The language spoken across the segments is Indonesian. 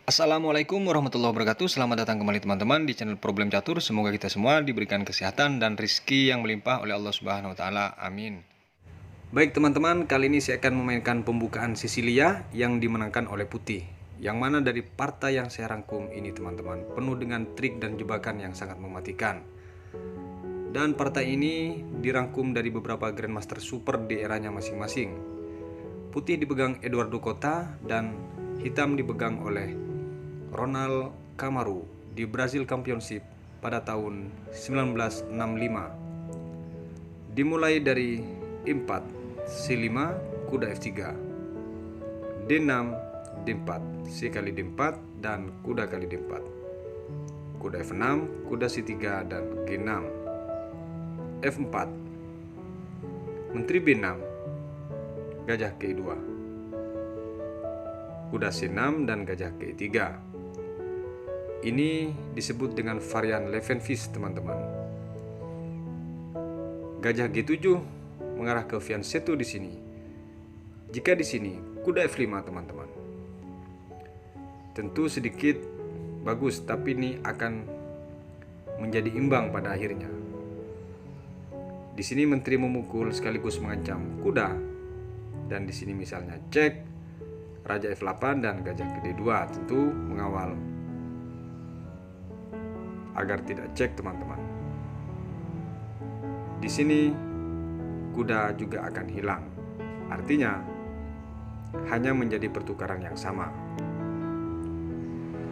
Assalamualaikum warahmatullahi wabarakatuh. Selamat datang kembali teman-teman di channel Problem Catur. Semoga kita semua diberikan kesehatan dan rizki yang melimpah oleh Allah Subhanahu wa taala. Amin. Baik teman-teman, kali ini saya akan memainkan pembukaan Sisilia yang dimenangkan oleh Putih. Yang mana dari partai yang saya rangkum ini teman-teman, penuh dengan trik dan jebakan yang sangat mematikan. Dan partai ini dirangkum dari beberapa Grandmaster Super di eranya masing-masing. Putih dipegang Eduardo Cota dan hitam dipegang oleh Ronald Kamaru di Brazil Championship pada tahun 1965. Dimulai dari E4, C5, kuda F3, D6, D4, C kali D4 dan kuda kali D4, kuda F6, kuda C3 dan G6, F4, Menteri B6, gajah K2, kuda C6 dan gajah K3. Ini disebut dengan varian Levenfish teman-teman. Gajah G7 mengarah ke fianchetto di sini. Jika di sini kuda F5 teman-teman, tentu sedikit bagus, tapi ini akan menjadi imbang pada akhirnya. Di sini menteri memukul sekaligus mengancam kuda, dan di sini misalnya cek raja F8 dan gajah ke D2, tentu mengawal agar tidak cek teman-teman. Di sini kuda juga akan hilang. Artinya hanya menjadi pertukaran yang sama.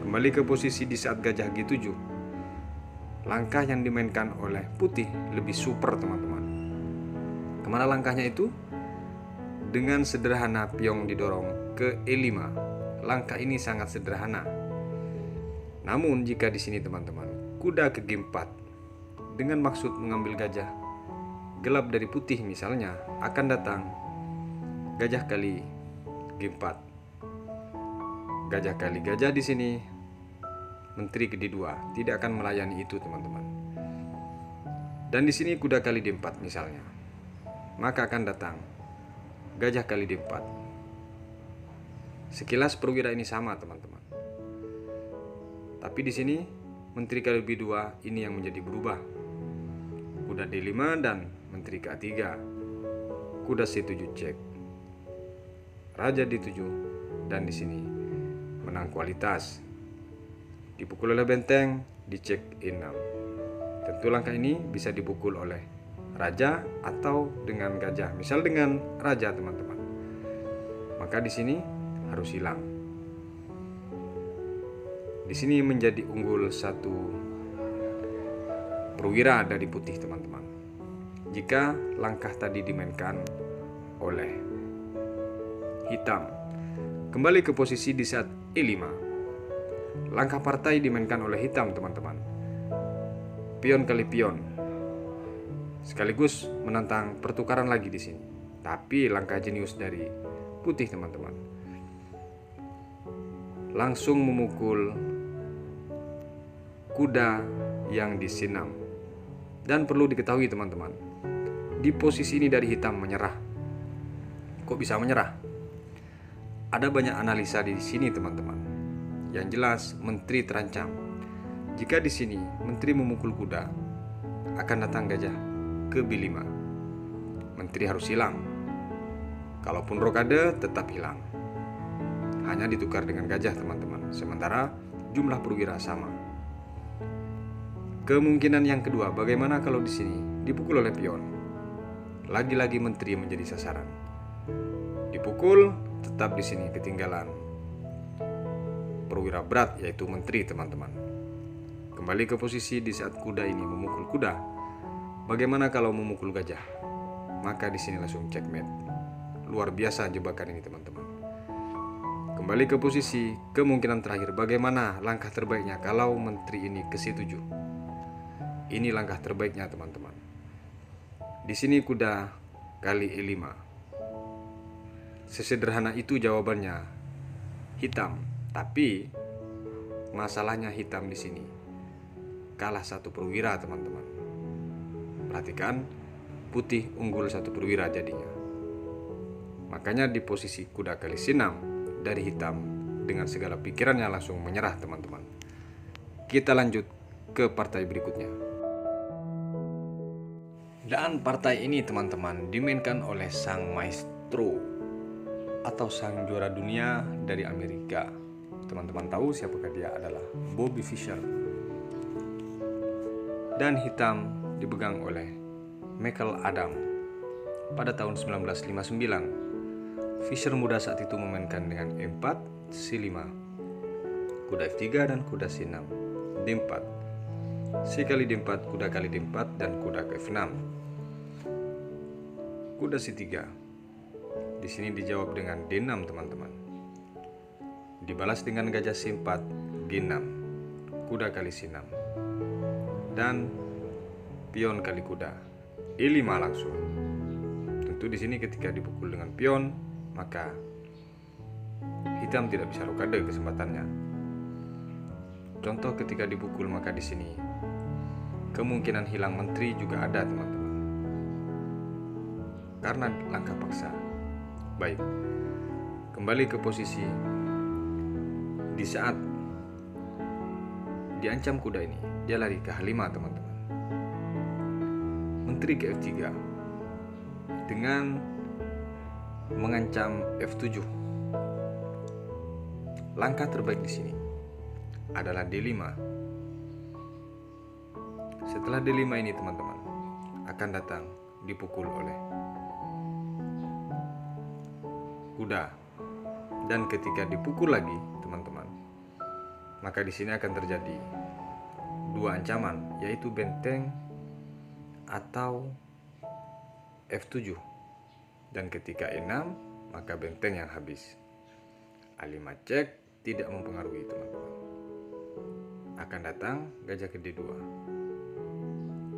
Kembali ke posisi di saat gajah G7. Langkah yang dimainkan oleh Putih lebih super teman-teman. Kemana langkahnya itu? Dengan sederhana piong didorong ke E5. Langkah ini sangat sederhana. Namun jika di sini teman-teman, kuda ke G4 dengan maksud mengambil gajah gelap dari Putih misalnya, akan datang gajah kali G4. Gajah kali gajah di sini, menteri ke D2 tidak akan melayani itu teman-teman. Dan di sini kuda kali D4 misalnya, maka akan datang gajah kali D4. Sekilas perwira ini sama teman-teman. Tapi di sini menteri kali B2 ini yang menjadi berubah. Kuda D5 dan menteri ke A3. Kuda C7 cek. Raja D7 dan di sini menang kualitas. Dipukul oleh benteng, dicek E6. Tentu langkah ini bisa dipukul oleh raja atau dengan gajah. Misal dengan raja teman-teman. Maka di sini harus hilang. Di sini menjadi unggul satu perwira dari Putih teman-teman. Jika langkah tadi dimainkan oleh hitam. Kembali ke posisi di saat E5. Langkah partai dimainkan oleh hitam teman-teman. Pion kali pion. Sekaligus menantang pertukaran lagi di sini. Tapi langkah jenius dari Putih teman-teman. Langsung memukul kuda yang di C6. Dan perlu diketahui teman-teman, di posisi ini dari hitam menyerah. Kok bisa menyerah? Ada banyak analisa di sini teman-teman. Yang jelas menteri terancam. Jika di sini menteri memukul kuda, akan datang gajah ke B5. Menteri harus hilang. Kalaupun rokade tetap hilang. Hanya ditukar dengan gajah teman-teman. Sementara jumlah perwira sama. Kemungkinan yang kedua, bagaimana kalau di sini dipukul oleh pion? Lagi-lagi menteri menjadi sasaran. Dipukul, tetap di sini ketinggalan perwira berat, yaitu menteri teman-teman. Kembali ke posisi di saat kuda ini memukul kuda. Bagaimana kalau memukul gajah? Maka di sini langsung checkmate. Luar biasa jebakan ini teman-teman. Kembali ke posisi, kemungkinan terakhir, bagaimana langkah terbaiknya kalau menteri ini ke C7? Ini langkah terbaiknya teman-teman. Di sini kuda kali E5. Sesederhana itu jawabannya. Hitam. Tapi masalahnya hitam di sini kalah satu perwira teman-teman. Perhatikan, Putih unggul satu perwira jadinya. Makanya di posisi kuda kali C6 dari hitam dengan segala pikirannya langsung menyerah teman-teman. Kita lanjut ke partai berikutnya. Dan partai ini teman-teman dimainkan oleh sang maestro atau sang juara dunia dari Amerika. Teman-teman tahu siapakah dia? Adalah Bobby Fischer. Dan hitam dipegang oleh Michael Adam pada tahun 1959. Fischer muda saat itu memainkan dengan E4, C5, kuda F3 dan kuda C6, D4, C kali D4, kuda kali D4 dan kuda ke F6. Kuda C3. Di sini dijawab dengan D6 teman-teman. Dibalas dengan gajah C4, G6, kuda kali C6. Dan pion kali kuda E5 langsung. Tentu di sini ketika dipukul dengan pion, maka hitam tidak bisa rokade kesempatannya. Contoh ketika dipukul, maka di sini kemungkinan hilang menteri juga ada teman-teman, karena langkah paksa. Baik, kembali ke posisi. Di saat diancam kuda ini, dia lari ke H5 teman-teman. Menteri ke F3 dengan mengancam F7. Langkah terbaik di sini adalah D5. Setelah D5 ini teman-teman akan datang dipukul oleh kuda. Dan ketika dipukul lagi teman-teman, maka di sini akan terjadi dua ancaman, yaitu benteng atau F7. Dan ketika E6, maka benteng yang habis. A5 cek tidak mempengaruhi teman-teman. Akan datang gajah ke D2.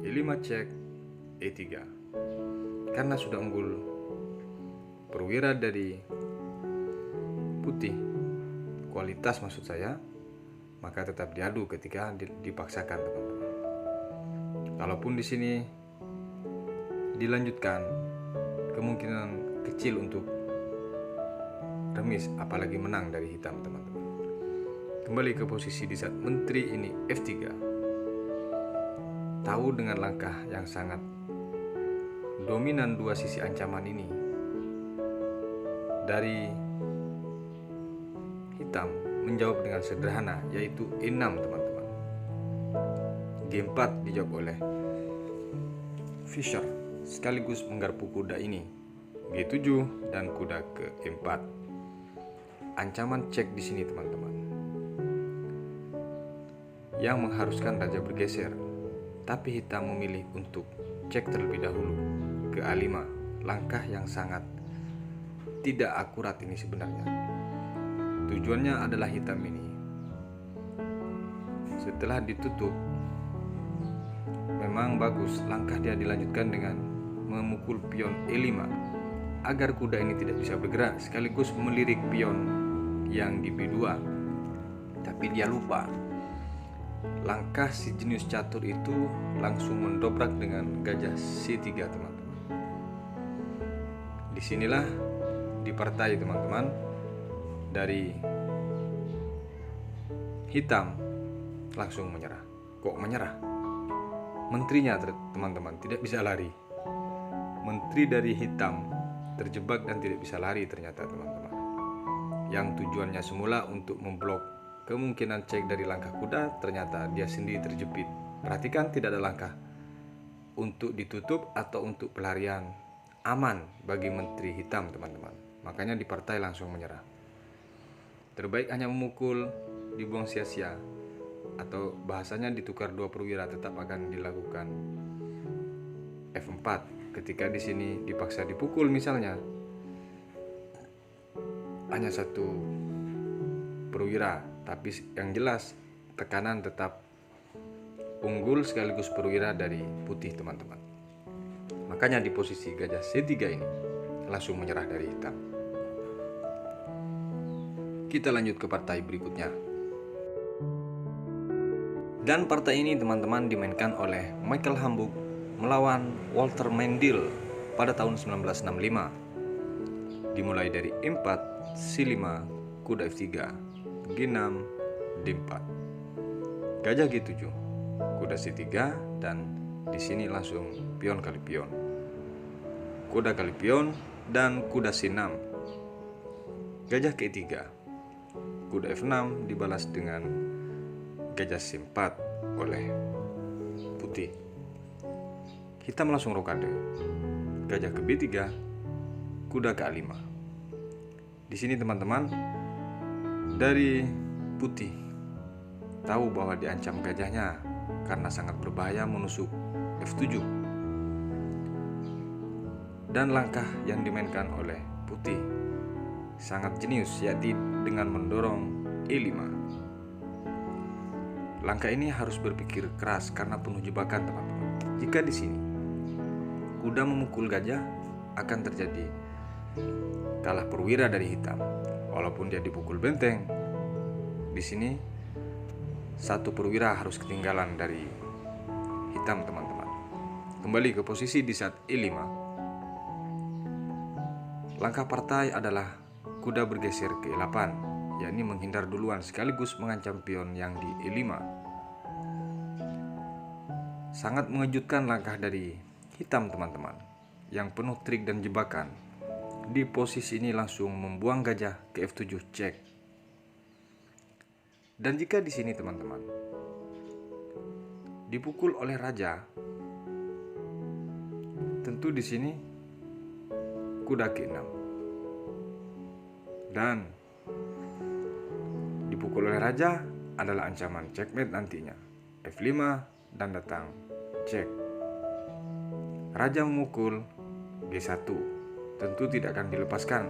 E5 cek, E3. Karena sudah unggul perwira dari putih, kualitas maksud saya, maka tetap diadu ketika dipaksakan teman-teman. Kalaupun di sini dilanjutkan, kemungkinan kecil untuk remis, apalagi menang dari hitam teman-teman. Kembali ke posisi di saat menteri ini F3. Tahu dengan langkah yang sangat dominan dua sisi ancaman ini dari hitam, menjawab dengan sederhana, yaitu E6 teman-teman. G4 dijawab oleh Fischer, sekaligus menggarpu kuda ini. G7 dan kuda ke E4. Ancaman cek di sini teman-teman, yang mengharuskan raja bergeser, tapi hitam memilih untuk cek terlebih dahulu ke A5. Langkah yang sangat tidak akurat ini sebenarnya. Tujuannya adalah hitam ini, setelah ditutup, memang bagus langkah dia dilanjutkan dengan memukul pion E5 agar kuda ini tidak bisa bergerak, sekaligus melirik pion yang di B2. Tapi dia lupa, langkah si jenius catur itu langsung mendobrak dengan gajah C3 teman-teman. Disinilah di partai teman-teman dari hitam langsung menyerah. Kok menyerah? Menterinya teman-teman tidak bisa lari. Menteri dari hitam terjebak dan tidak bisa lari ternyata teman-teman. Yang tujuannya semula untuk memblok kemungkinan cek dari langkah kuda, ternyata dia sendiri terjepit. Perhatikan, tidak ada langkah untuk ditutup atau untuk pelarian aman bagi menteri hitam teman-teman. Makanya di partai langsung menyerah. Terbaik hanya memukul, dibuang sia-sia, atau bahasanya ditukar dua perwira, tetap akan dilakukan F4. Ketika di sini dipaksa dipukul misalnya, hanya satu perwira, tapi yang jelas tekanan tetap unggul sekaligus perwira dari putih teman-teman. Makanya di posisi gajah C3 ini langsung menyerah dari hitam. Kita lanjut ke partai berikutnya. Dan partai ini teman-teman dimainkan oleh Michael Hamburg melawan Walter Mendil pada tahun 1965. Dimulai dari E4, C5, kuda F3, G6, D4. Gajah G7, kuda C3, dan di sini langsung pion kali pion. Kuda kali pion dan kuda C6. Gajah ke-3, kuda F6 dibalas dengan gajah C4 oleh putih. Hitam langsung rokade. Gajah ke B3, kuda ke A5. Di sini teman-teman, dari putih tahu bahwa diancam gajahnya karena sangat berbahaya menusuk F7. Dan langkah yang dimainkan oleh putih sangat jenius, yaitu dengan mendorong E5. Langkah ini harus berpikir keras karena penuh jebakan, teman-teman. Jika di sini kuda memukul gajah, akan terjadi kalah perwira dari hitam. Walaupun dia dipukul benteng, di sini satu perwira harus ketinggalan dari hitam, teman-teman. Kembali ke posisi di saat E5. Langkah partai adalah kuda bergeser ke E8, yakni menghindar duluan sekaligus mengancam pion yang di E5. Sangat mengejutkan langkah dari hitam, teman-teman, yang penuh trik dan jebakan. Di posisi ini langsung membuang gajah ke F7 cek. Dan jika di sini teman-teman dipukul oleh raja, tentu di sini kuda ke-6. Dan dipukul oleh raja adalah ancaman checkmate nantinya. F5 dan datang cek. Raja memukul G1. Tentu tidak akan dilepaskan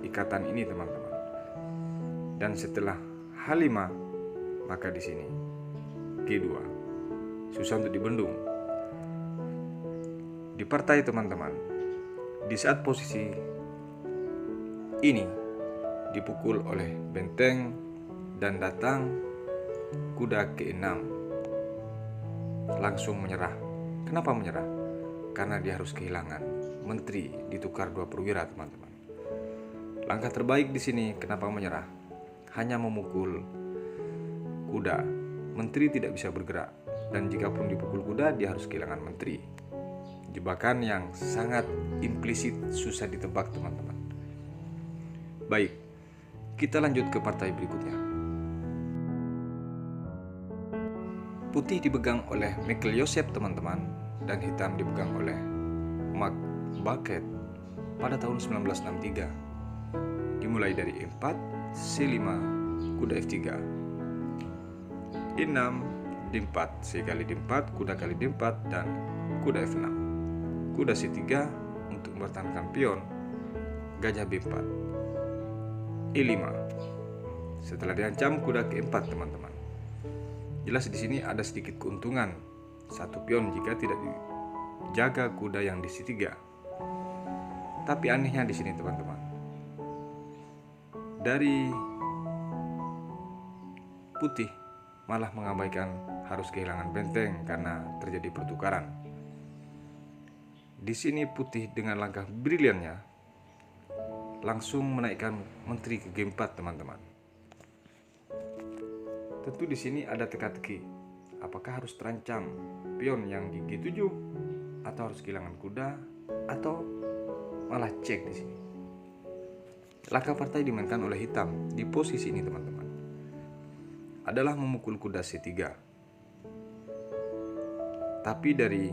ikatan ini, teman-teman. Dan setelah H5, maka di sini G2. Susah untuk dibendung. Di partai, teman-teman, di saat posisi ini dipukul oleh benteng dan datang kuda ke-6, langsung menyerah. Kenapa menyerah? Karena dia harus kehilangan menteri, ditukar 2 perwira, teman-teman. Langkah terbaik di sini, kenapa menyerah? Hanya memukul kuda. Menteri tidak bisa bergerak, dan jika pun dipukul kuda, dia harus kehilangan menteri. Jebakan yang sangat implisit, susah ditebak, teman-teman. Baik, kita lanjut ke partai berikutnya. Putih dipegang oleh Michael Joseph, teman-teman, dan hitam dipegang oleh Mark Bucket pada tahun 1963. Dimulai dari E4, C5, kuda F3, E6, D4, C kali D4, kuda kali D4, dan kuda F6. Kuda C3 untuk mempertahankan pion, gajah B4, E5. Setelah diancam, kuda ke-4, teman-teman. Jelas di sini ada sedikit keuntungan satu pion jika tidak dijaga kuda yang di C3. Tapi anehnya di sini, teman-teman, dari putih malah mengabaikan harus kehilangan benteng karena terjadi pertukaran. Di sini putih dengan langkah briliannya langsung menaikkan menteri ke G4, teman-teman. Tentu di sini ada teka-teki. Apakah harus terancam pion yang di G7 atau harus kehilangan kuda atau malah cek di sini. Langkah partai dimainkan oleh hitam di posisi ini, teman-teman, adalah memukul kuda C3. Tapi dari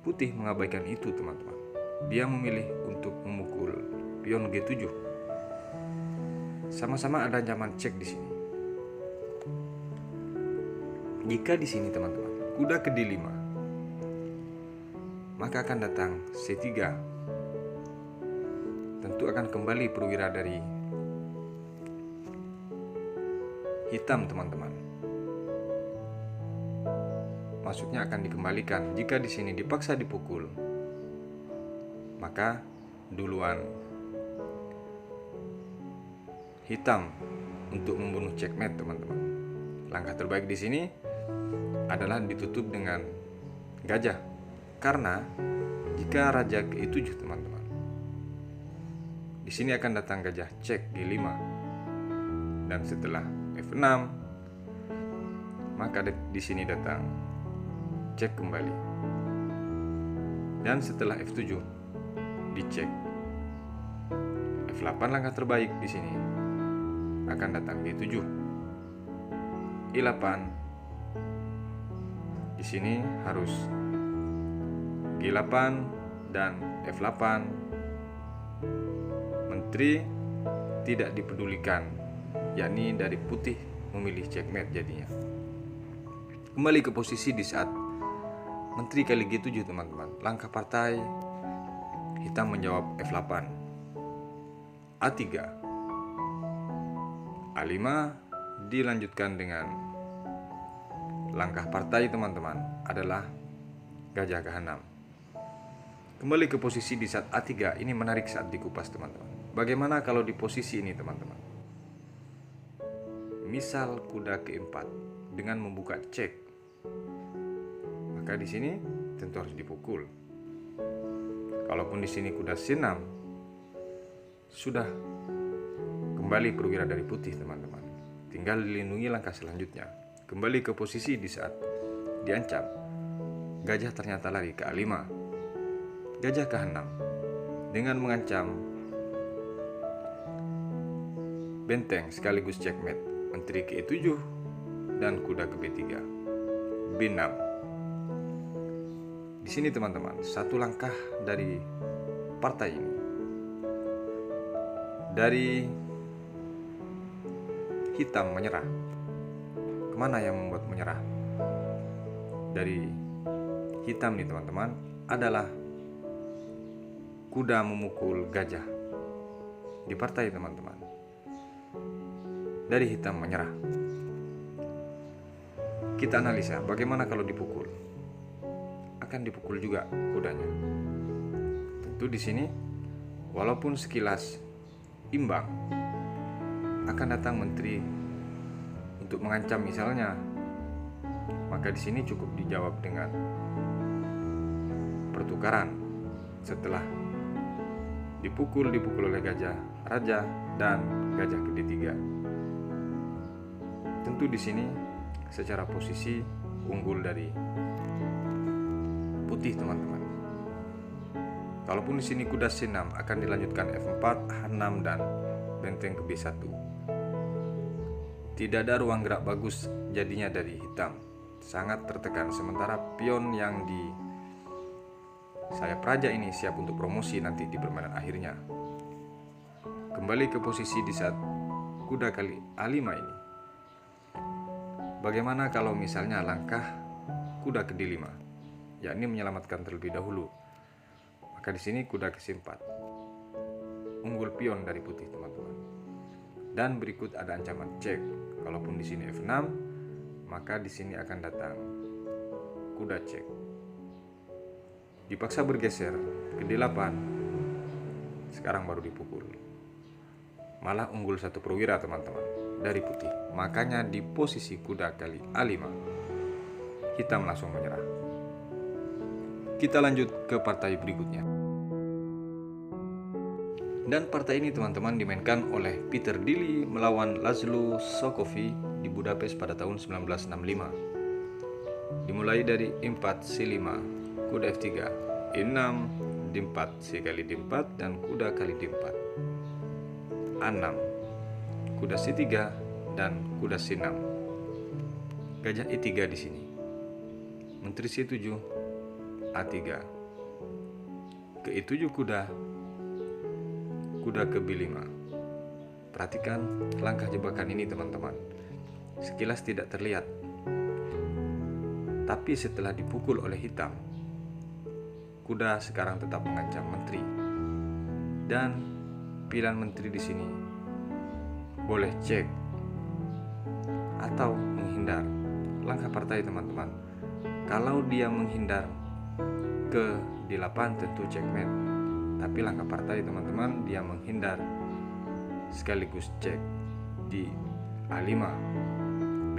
putih mengabaikan itu, teman-teman. Dia memilih untuk memukul pion G7. Sama-sama ada ancaman cek di sini. Jika di sini, teman-teman, kuda ke D5, maka akan datang C3. Tentu akan kembali perwira dari hitam, teman-teman. Maksudnya akan dikembalikan. Jika di sini dipaksa dipukul, maka duluan hitam untuk membunuh checkmate, teman-teman. Langkah terbaik di sini adalah ditutup dengan gajah, karena jika raja ke E7, teman-teman, di sini akan datang gajah cek G5. Dan setelah F6, maka di sini datang cek kembali. Dan setelah F7 dicek. F8 langkah terbaik di sini akan datang G7. I8 di sini harus G8 dan F8. Menteri tidak dipedulikan, yakni dari putih memilih checkmate jadinya. Kembali ke posisi di saat Menteri kali G7 teman-teman. Langkah partai hitam menjawab F8, A3, A5 dilanjutkan dengan langkah partai teman-teman adalah gajah ke-6. Kembali ke posisi di saat A3, ini menarik saat dikupas teman-teman. Bagaimana kalau di posisi ini teman-teman? Misal kuda ke-4 dengan membuka cek, maka di sini tentu harus dipukul. Kalaupun di sini kuda C6, sudah kembali perwira dari putih teman-teman. Tinggal dilindungi langkah selanjutnya. Kembali ke posisi di saat diancam. Gajah ternyata lari ke A5. Gajah ke-6 dengan mengancam benteng sekaligus checkmate Menteri ke E7 dan kuda ke B3, B6. Di sini teman-teman, satu langkah dari partai ini, dari hitam menyerah. Kemana yang membuat menyerah? Dari hitam nih teman-teman adalah kuda memukul gajah di partai teman-teman. Dari hitam menyerah. Kita analisa bagaimana kalau dipukul. Akan dipukul juga kudanya. Tentu di sini walaupun sekilas imbang, akan datang menteri untuk mengancam misalnya. Maka di sini cukup dijawab dengan pertukaran. Setelah dipukul oleh gajah raja dan gajah ke D3. Tentu di sini secara posisi unggul dari putih teman-teman. Kalaupun di sini kuda C6 akan dilanjutkan F4, H6 dan benteng ke B1. Tidak ada ruang gerak bagus jadinya dari hitam. Sangat tertekan, sementara pion yang di sayap raja ini siap untuk promosi nanti di permainan akhirnya. Kembali ke posisi di saat kuda kali A5 ini. Bagaimana kalau misalnya langkah kuda ke D5, yakni menyelamatkan terlebih dahulu. Maka di sini kuda ke C4. Unggul pion dari putih teman-teman. Dan berikut ada ancaman cek. Kalaupun di sini F6, maka di sini akan datang kuda cek. Dipaksa bergeser ke D8. Sekarang baru dipukul. Malah unggul satu perwira teman-teman dari putih. Makanya di posisi kuda kali A5, hitam langsung menyerah. Kita lanjut ke partai berikutnya. Dan partai ini teman-teman dimainkan oleh Peter Dili melawan Laszlo Sokovi di Budapest pada tahun 1965. Dimulai dari E4, C5, kuda F3, E6, D4, C kali D4 dan kuda kali D4. A6, kuda C3 dan kuda C6. Gajah E3 di sini. Menteri C7, A3. Ke E7 kuda ke B5. Perhatikan langkah jebakan ini teman-teman. Sekilas tidak terlihat. Tapi setelah dipukul oleh hitam, kuda sekarang tetap mengancam menteri. Dan pilihan menteri di sini boleh cek atau menghindar. Langkah partai teman-teman. Kalau dia menghindar ke D8 tentu checkmate. Tapi langkah partai teman-teman dia menghindar sekaligus cek di A5,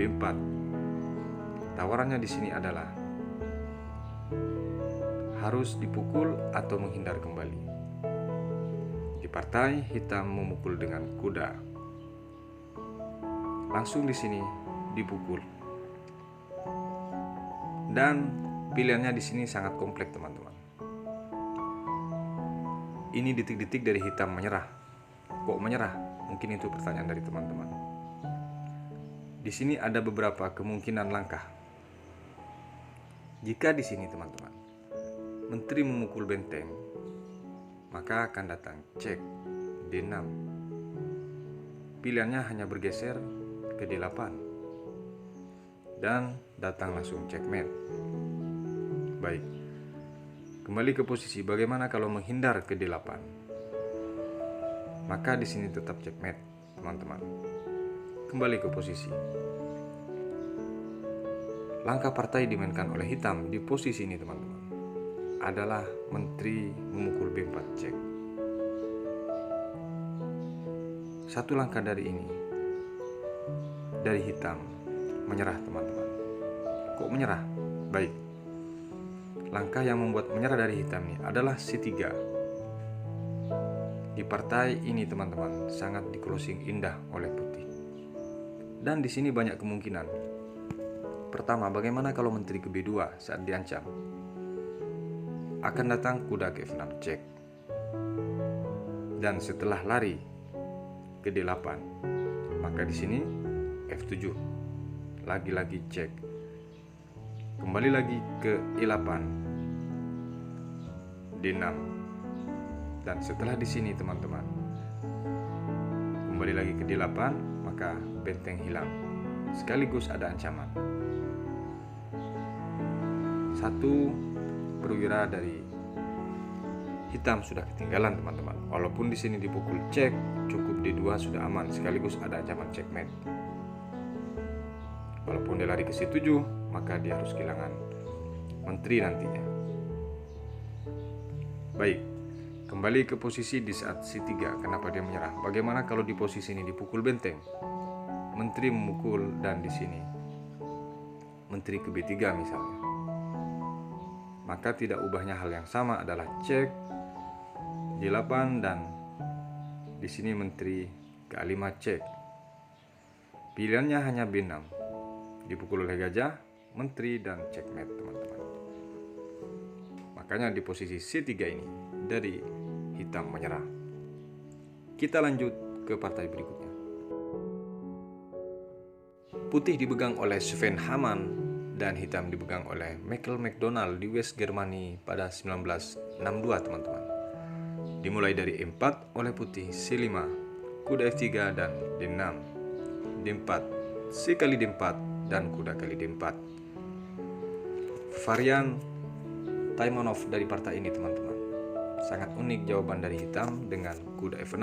B4. Tawarannya di sini adalah harus dipukul atau menghindar kembali. Di partai hitam memukul dengan kuda. langsung di sini dipukul. Dan pilihannya di sini sangat kompleks teman-teman. Ini detik-detik dari hitam menyerah. Kok menyerah? Mungkin itu pertanyaan dari teman-teman. Di sini ada beberapa kemungkinan langkah. Jika di sini teman-teman, menteri memukul benteng, maka akan datang cek D6. Pilihannya hanya bergeser ke D8 dan datang langsung checkmate. Baik, kembali ke posisi. Bagaimana kalau menghindar ke D8? Maka di sini tetap checkmate, teman-teman. Kembali ke posisi. Langkah partai dimainkan oleh hitam di posisi ini, teman-teman, adalah menteri memukul B4 cek. Satu langkah dari ini, dari hitam menyerah, teman-teman. Kok menyerah? Baik, langkah yang membuat menyerah dari hitam ini adalah C3. Di partai ini, teman-teman, sangat di closing indah oleh putih. Dan di sini banyak kemungkinan. Pertama, bagaimana kalau menteri ke B2 saat diancam? Akan datang kuda ke F6 cek. Dan setelah lari ke D8, maka di sini F7. Lagi-lagi cek. Kembali lagi ke E8, D6. Dan setelah di sini, teman-teman, kembali lagi ke D8, maka benteng hilang. Sekaligus ada ancaman. Satu perwira dari hitam sudah ketinggalan, teman-teman. Walaupun di sini dipukul cek, cukup D2 sudah aman. Sekaligus ada ancaman checkmate. Walaupun dia lari ke C7, maka dia harus kehilangan menteri nantinya. Baik, kembali ke posisi di saat C3. Kenapa dia menyerah? Bagaimana kalau di posisi ini dipukul benteng? Menteri memukul dan di sini menteri ke B3 misalnya. Maka tidak ubahnya hal yang sama adalah cek D8 dan di sini menteri ke A5 cek. Pilihannya hanya B6. Dipukul oleh gajah, menteri, dan checkmate, teman-teman. Makanya di posisi C3 ini dari hitam menyerah. Kita lanjut ke partai berikutnya. Putih dipegang oleh Sven Hamann dan hitam dipegang oleh Michael McDonald di West Germany pada 1962, teman-teman. Dimulai dari E4 oleh putih, C5, kuda F3 dan D6, D4, C kali D4 dan kuda kali D4. Varian Taimanov dari partai ini, teman-teman. Sangat unik jawaban dari hitam dengan kuda F6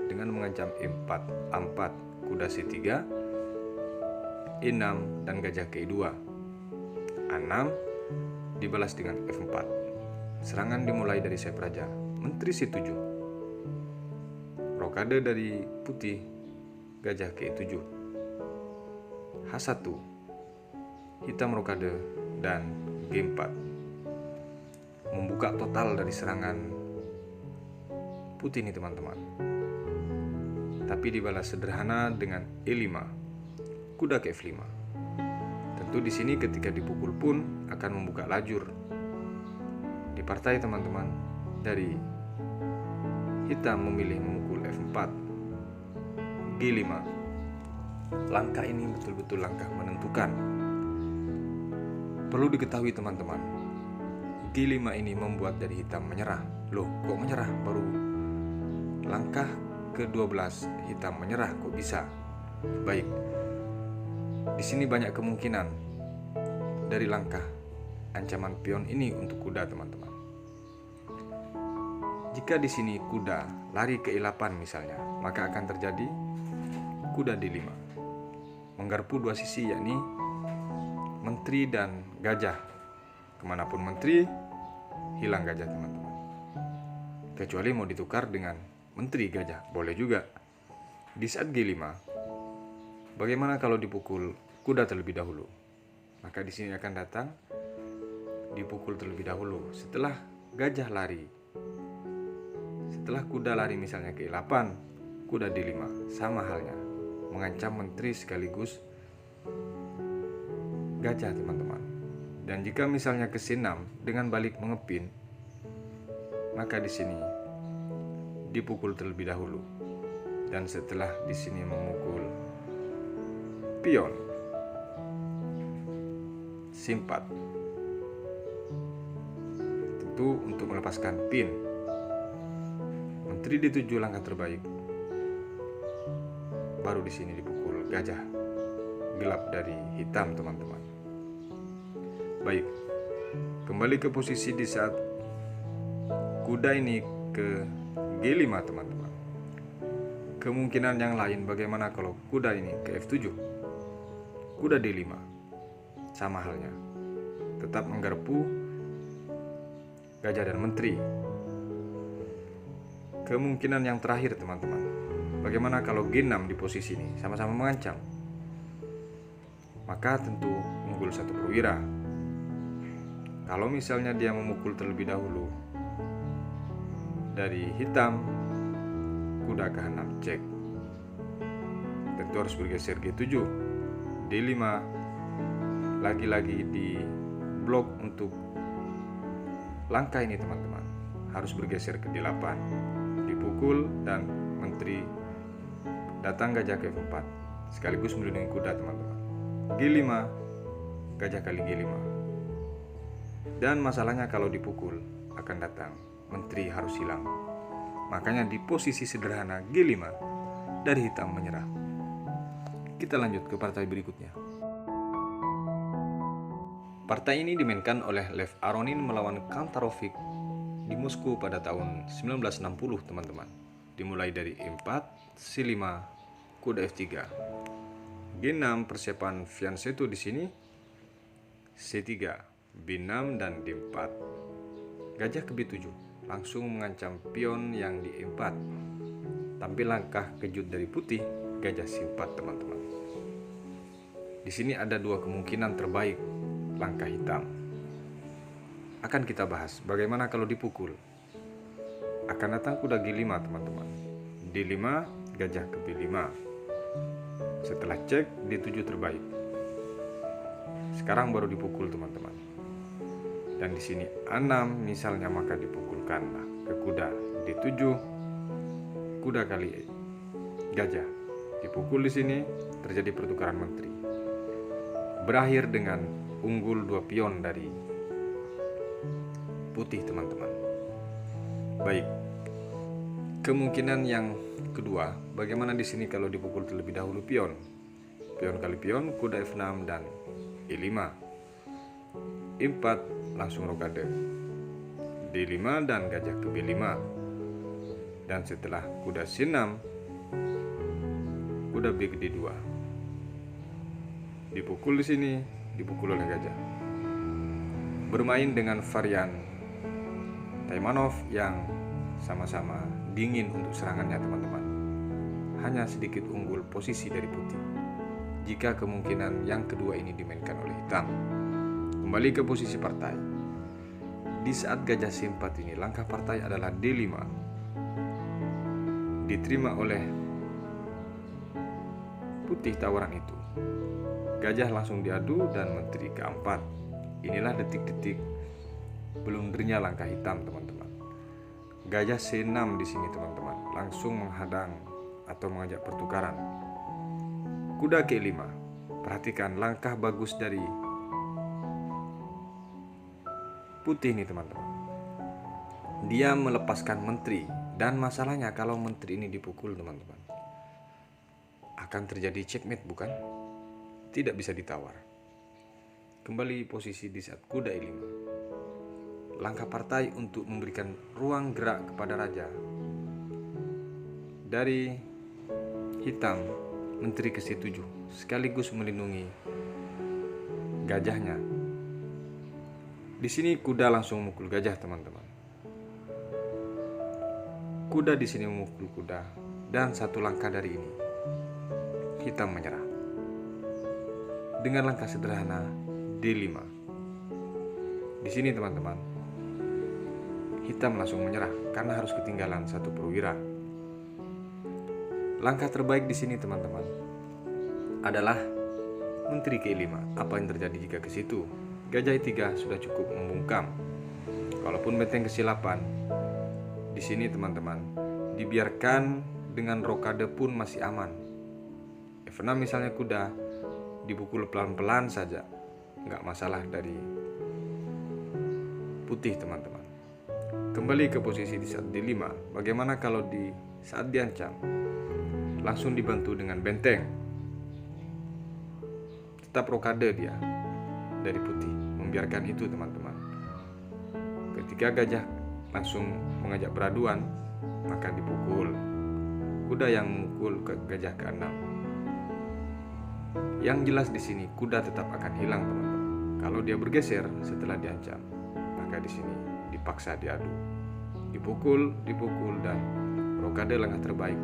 dengan mengancam E4, A4, kuda C3, E6 dan gajah ke E2. A6 dibalas dengan F4. Serangan dimulai dari sayap raja, menteri C7. Rokade dari putih, gajah ke E7. H1, hitam rokade dan G4. Membuka total dari serangan putih ini, teman-teman. Tapi dibalas sederhana dengan E5, kuda ke F5. Tentu di sini ketika dipukul pun akan membuka lajur. Di partai, teman-teman, dari hitam memilih memukul F4, G5. Langkah ini betul-betul langkah menentukan. Perlu diketahui, teman-teman, G5 ini membuat dari hitam menyerah. Loh, kok menyerah? Baru langkah ke-12 hitam menyerah, kok bisa? Baik, di sini banyak kemungkinan dari langkah ancaman pion ini untuk kuda, teman-teman. Jika di sini kuda lari ke E8 misalnya, maka akan terjadi kuda D5. Menggarpu dua sisi, yakni menteri dan gajah. Kemanapun menteri, hilang gajah, teman-teman. Kecuali mau ditukar dengan menteri gajah, boleh juga. Di saat G5, bagaimana kalau dipukul kuda terlebih dahulu? Maka di sini akan datang dipukul terlebih dahulu. Setelah gajah lari, setelah kuda lari misalnya ke E8, kuda D5, sama halnya. mengancam menteri sekaligus gajah, teman-teman. Dan jika misalnya ke C6 dengan balik mengepin, maka di sini dipukul terlebih dahulu. Dan setelah di sini memukul pion C4, tentu untuk melepaskan pin, menteri D7 langkah terbaik. Baru di sini dipukul gajah gelap dari hitam, teman-teman. Baik, kembali ke posisi di saat kuda ini ke G5, teman-teman. Kemungkinan yang lain bagaimana kalau kuda ini ke F7, kuda D5, sama halnya, tetap menggarpu gajah dan menteri. Kemungkinan yang terakhir, teman-teman, bagaimana kalau G6 di posisi ini sama-sama mengancam, maka tentu unggul satu perwira. Kalau misalnya dia memukul terlebih dahulu dari hitam, kuda ke H6 cek, tentu harus bergeser G7, D5, lagi-lagi di blok untuk langkah ini, teman-teman, harus bergeser ke D8, dipukul dan menteri datang gajah ke F4 sekaligus melindungi kuda, teman-teman. G5, gajah kali G5. Dan masalahnya kalau dipukul akan datang menteri harus hilang. Makanya di posisi sederhana G5 dari hitam menyerah. Kita lanjut ke partai berikutnya. Partai ini dimainkan oleh Lev Aronin melawan Kantarovic di Moskow pada tahun 1960, teman-teman. Dimulai dari E4, C5, kuda F3. G6 persiapan Fianchetto di sini, C3, B6 dan D4. Gajah ke B7 langsung mengancam pion yang di E4. Tampil langkah kejut dari putih, gajah C4, teman-teman. Di sini ada dua kemungkinan terbaik langkah hitam. Akan kita bahas bagaimana kalau dipukul. Akan datang kuda G5, teman-teman. D5, gajah ke B5. Setelah cek, D7 terbaik. Sekarang baru dipukul, teman-teman. Dan di sini A6 misalnya, maka dipukulkanlah ke kuda D7, kuda kali gajah. Dipukul di sini, terjadi pertukaran menteri. Berakhir dengan unggul 2 pion dari putih, teman-teman. Baik. Kemungkinan yang kedua, bagaimana di sini kalau dipukul terlebih dahulu pion? Pion kali pion, kuda F6 dan E5. E4 langsung rokade. D5 dan gajah ke B5. Dan setelah kuda C6, kuda B ke D2. Dipukul di sini, dipukul oleh gajah. Bermain dengan varian Taimanov yang sama-sama dingin untuk serangannya, teman-teman. Hanya sedikit unggul posisi dari putih jika kemungkinan yang kedua ini dimainkan oleh hitam. Kembali ke posisi partai. Di saat gajah C4 ini, langkah partai adalah D5. Diterima oleh putih tawaran itu. Gajah langsung diadu dan menteri keempat. Inilah detik-detik belundernya langkah hitam, teman-teman. Gajah C6 di sini, teman-teman, langsung menghadang atau mengajak pertukaran. Kuda G5. Perhatikan langkah bagus dari putih ini, teman-teman. Dia melepaskan menteri, dan masalahnya kalau menteri ini dipukul, teman-teman, akan terjadi checkmate, bukan? Tidak bisa ditawar. Kembali posisi di saat kuda E5. Langkah partai untuk memberikan ruang gerak kepada raja. Dari hitam, menteri ke C7, sekaligus melindungi gajahnya. Di sini kuda langsung memukul gajah, teman-teman. Kuda di sini memukul kuda, dan satu langkah dari ini, hitam menyerah. Dengan langkah sederhana D5. Di sini, teman-teman, hitam langsung menyerah karena harus ketinggalan satu perwira. Langkah terbaik di sini, teman-teman, adalah menteri ke-5. Apa yang terjadi jika ke situ? Gajah E3 sudah cukup membungkam. Kalaupun benteng ke-8, di sini teman-teman, dibiarkan dengan rokade pun masih aman. F6 misalnya kuda dipukul pelan-pelan saja, nggak masalah dari putih teman-teman. Kembali ke posisi di saat D5. Bagaimana kalau di saat diancam langsung dibantu dengan benteng? Tetap rokade dia dari putih, membiarkan itu teman-teman. Ketika gajah langsung mengajak beraduan, maka dipukul. Kuda yang memukul ke gajah ke-6. Yang jelas di sini kuda tetap akan hilang teman-teman. Kalau dia bergeser setelah diancam, maka di sini dipaksa diadu, dipukul, dan rokade langkah terbaik.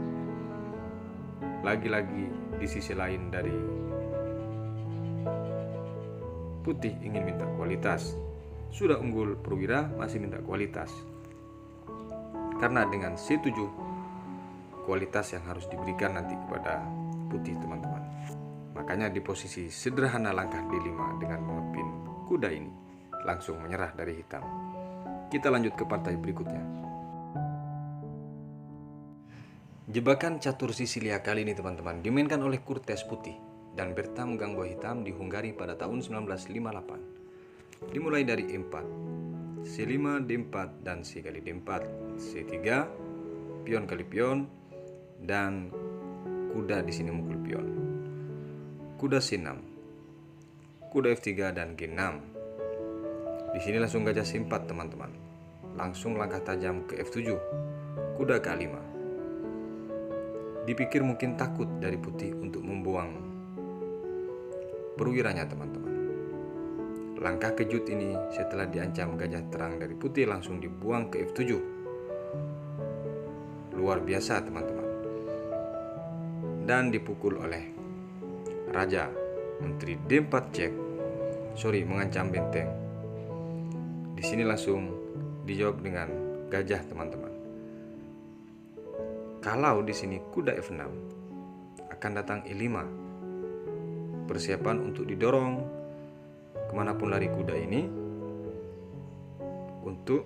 Lagi-lagi di sisi lain dari putih ingin minta kualitas. Sudah unggul perwira masih minta kualitas. Karena dengan C7 kualitas yang harus diberikan nanti kepada putih teman-teman. Makanya di posisi sederhana langkah D5 dengan mengepin kuda ini langsung menyerah dari hitam. Kita lanjut ke partai berikutnya. Jebakan catur Sisilia kali ini teman-teman dimainkan oleh Kurtes putih dan Berta megang buah hitam di Hungari pada tahun 1958. Dimulai dari E4, C5, D4, dan C kali D4, C3, pion kali pion, dan kuda di sini mukul pion. Kuda C6, kuda F3 dan G6. Di sini langsung gajah C4 teman-teman. Langsung langkah tajam ke F7, kuda K5. Dipikir mungkin takut dari putih untuk membuang perwiranya teman-teman. Langkah kejut ini setelah diancam gajah terang dari putih langsung dibuang ke F7. Luar biasa teman-teman. Dan dipukul oleh raja. Menteri D4 cek. Mengancam benteng. Di sini langsung dijawab dengan gajah teman-teman. Kalau di sini kuda F6 akan datang E5. Persiapan untuk didorong kemanapun lari kuda ini untuk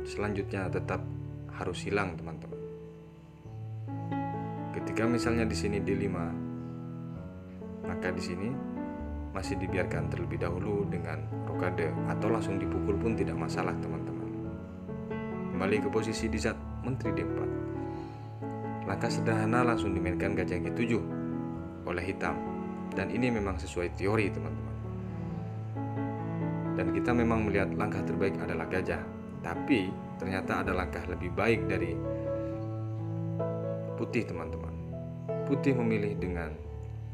selanjutnya tetap harus hilang teman-teman. Ketika misalnya di sini D5, maka di sini masih dibiarkan terlebih dahulu dengan rokade atau langsung dipukul pun tidak masalah teman-teman. Kembali ke posisi di saat menteri D4. Langkah sederhana langsung dimainkan gajah G7 oleh hitam, dan ini memang sesuai teori teman-teman. Dan kita memang melihat langkah terbaik adalah gajah, tapi ternyata ada langkah lebih baik dari putih teman-teman. Putih memilih dengan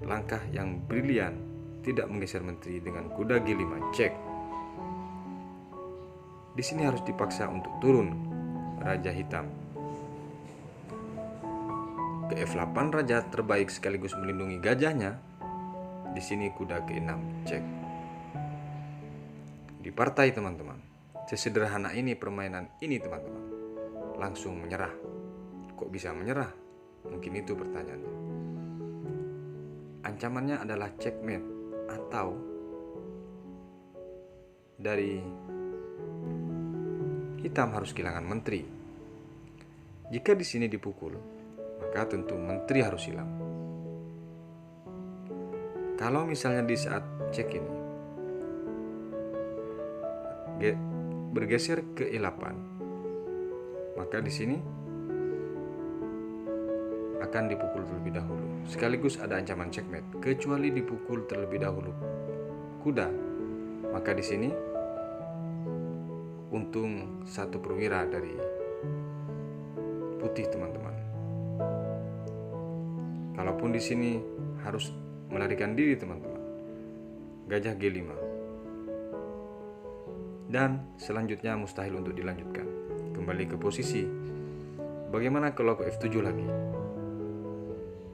langkah yang brilian, tidak menggeser menteri dengan kuda G5 cek. Di sini harus dipaksa untuk turun raja hitam. Ke F8 raja terbaik sekaligus melindungi gajahnya. Di sini kuda G6 cek. Di partai teman-teman, sesederhana ini permainan ini teman-teman, langsung menyerah. Kok bisa menyerah? Mungkin itu pertanyaannya. Ancamannya adalah checkmate atau dari hitam harus kehilangan menteri. Jika di sini dipukul, maka tentu menteri harus hilang. Kalau misalnya di saat cek ini bergeser ke E8, maka di sini akan dipukul terlebih dahulu. Sekaligus ada ancaman checkmate. Kecuali dipukul terlebih dahulu kuda, maka di sini untung satu perwira dari putih teman-teman. Kalaupun di sini harus melarikan diri teman-teman, gajah G5. Dan selanjutnya mustahil untuk dilanjutkan. Kembali ke posisi. Bagaimana kalau ke F7 lagi?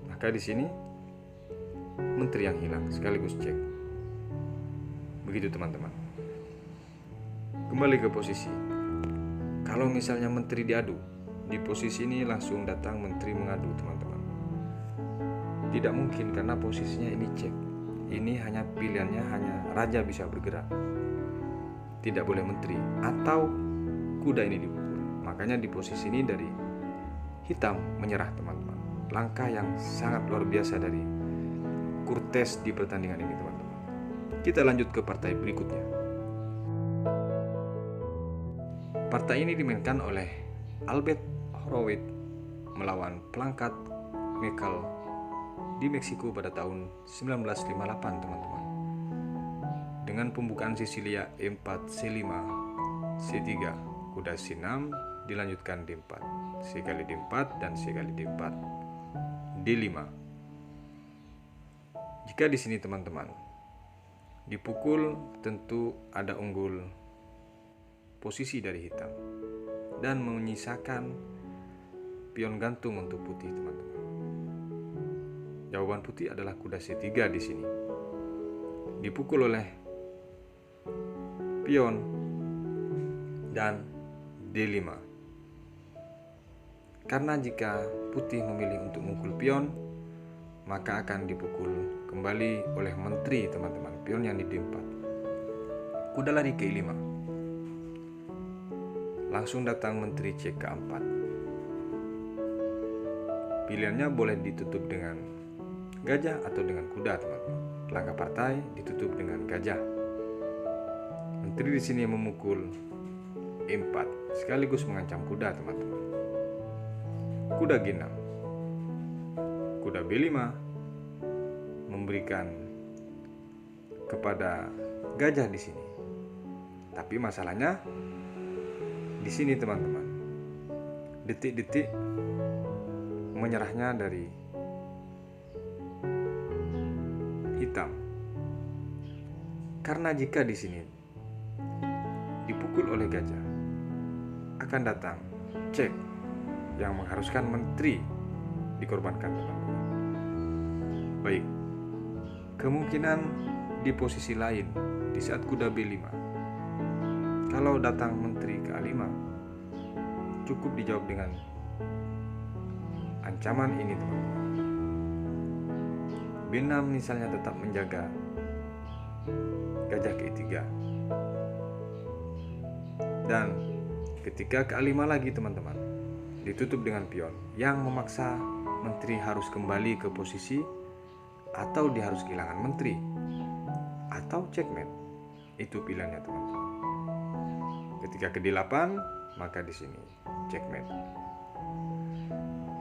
Maka di sini menteri yang hilang sekaligus cek. Begitu teman-teman. Kembali ke posisi. Kalau misalnya menteri diadu, di posisi ini langsung datang menteri mengadu teman-teman. Tidak mungkin karena posisinya ini cek. Ini hanya pilihannya hanya raja bisa bergerak. Tidak boleh menteri atau kuda ini dipukul. Makanya di posisi ini dari hitam menyerah teman-teman. Langkah yang sangat luar biasa dari Cortez di pertandingan ini teman-teman. Kita lanjut ke partai berikutnya. Partai ini dimainkan oleh Albert Horowitz melawan pelangkat Michael di Meksiko pada tahun 1958 teman-teman. Dengan pembukaan Sisilia E4, C5, C3, kuda C6 dilanjutkan D4, C kali D4 dan C kali D4, D5. Jika di sini teman-teman dipukul, tentu ada unggul posisi dari hitam dan menyisakan pion gantung untuk putih teman-teman. Jawaban putih adalah kuda C3 di sini. Dipukul oleh pion dan D5. Karena jika putih memilih untuk memukul pion, maka akan dipukul kembali oleh menteri teman-teman, pion yang di D4. Kuda lari ke E5. Langsung datang menteri cek ke-4. Pilihannya boleh ditutup dengan gajah atau dengan kuda teman-teman. Langkah partai ditutup dengan gajah. Menteri di sini memukul E4 sekaligus mengancam kuda teman-teman. Kuda G6. Kuda B5 memberikan kepada gajah di sini. Tapi masalahnya di sini teman-teman, detik-detik menyerahnya dari hitam. Karena jika di sini dipukul oleh gajah, akan datang cek yang mengharuskan menteri dikorbankan teman-teman. Baik, kemungkinan di posisi lain di saat kuda B5, kalau datang menteri ke A5, cukup dijawab dengan ancaman ini teman-teman. B6 misalnya tetap menjaga gajah ke E3. Dan ketika ke A5 lagi teman-teman, ditutup dengan pion yang memaksa menteri harus kembali ke posisi, atau dia harus kehilangan menteri, atau checkmate. Itu pilihannya teman-teman. Ketika ke D8, maka di sini checkmate.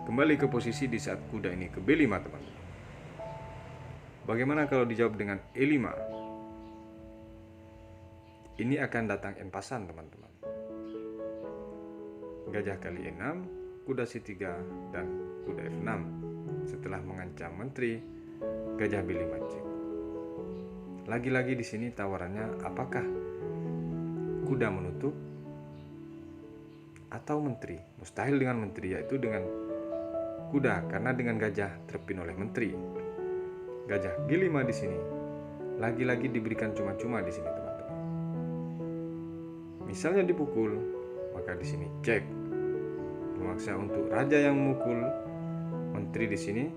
Kembali ke posisi di saat kuda ini ke B5 teman-teman. Bagaimana kalau dijawab dengan E5? Ini akan datang en passant teman-teman. Gajah kali E6, kuda C3 dan kuda F6. Setelah mengancam menteri, gajah B5 cek. Lagi-lagi di sini tawarannya apakah kuda menutup atau menteri? Mustahil dengan menteri, yaitu dengan kuda, karena dengan gajah terpin oleh menteri. Gajah G5 di sini lagi-lagi diberikan cuma-cuma di sini teman-teman. Misalnya dipukul, maka di sini cek, memaksa untuk raja yang memukul menteri di sini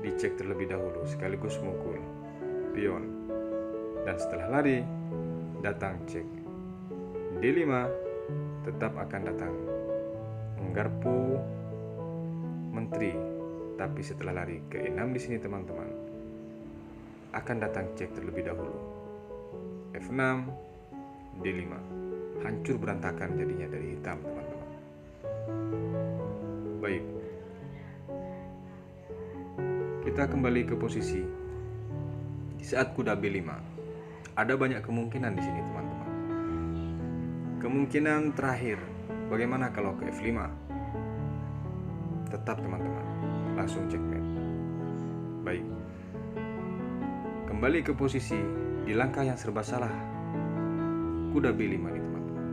dicek terlebih dahulu sekaligus memukul pion, dan setelah lari datang cek D5, tetap akan datang menggarpu menteri. Tapi setelah lari ke E6 di sini teman-teman, akan datang cek terlebih dahulu F6, D5. Hancur berantakan jadinya dari hitam teman-teman. Baik, kita kembali ke posisi di saat kuda B5. Ada banyak kemungkinan di sini teman-teman. Kemungkinan terakhir, bagaimana kalau ke F5? Tetap teman-teman, langsung checkmate. Baik, kembali ke posisi di langkah yang serba salah kuda B5 nih teman-teman.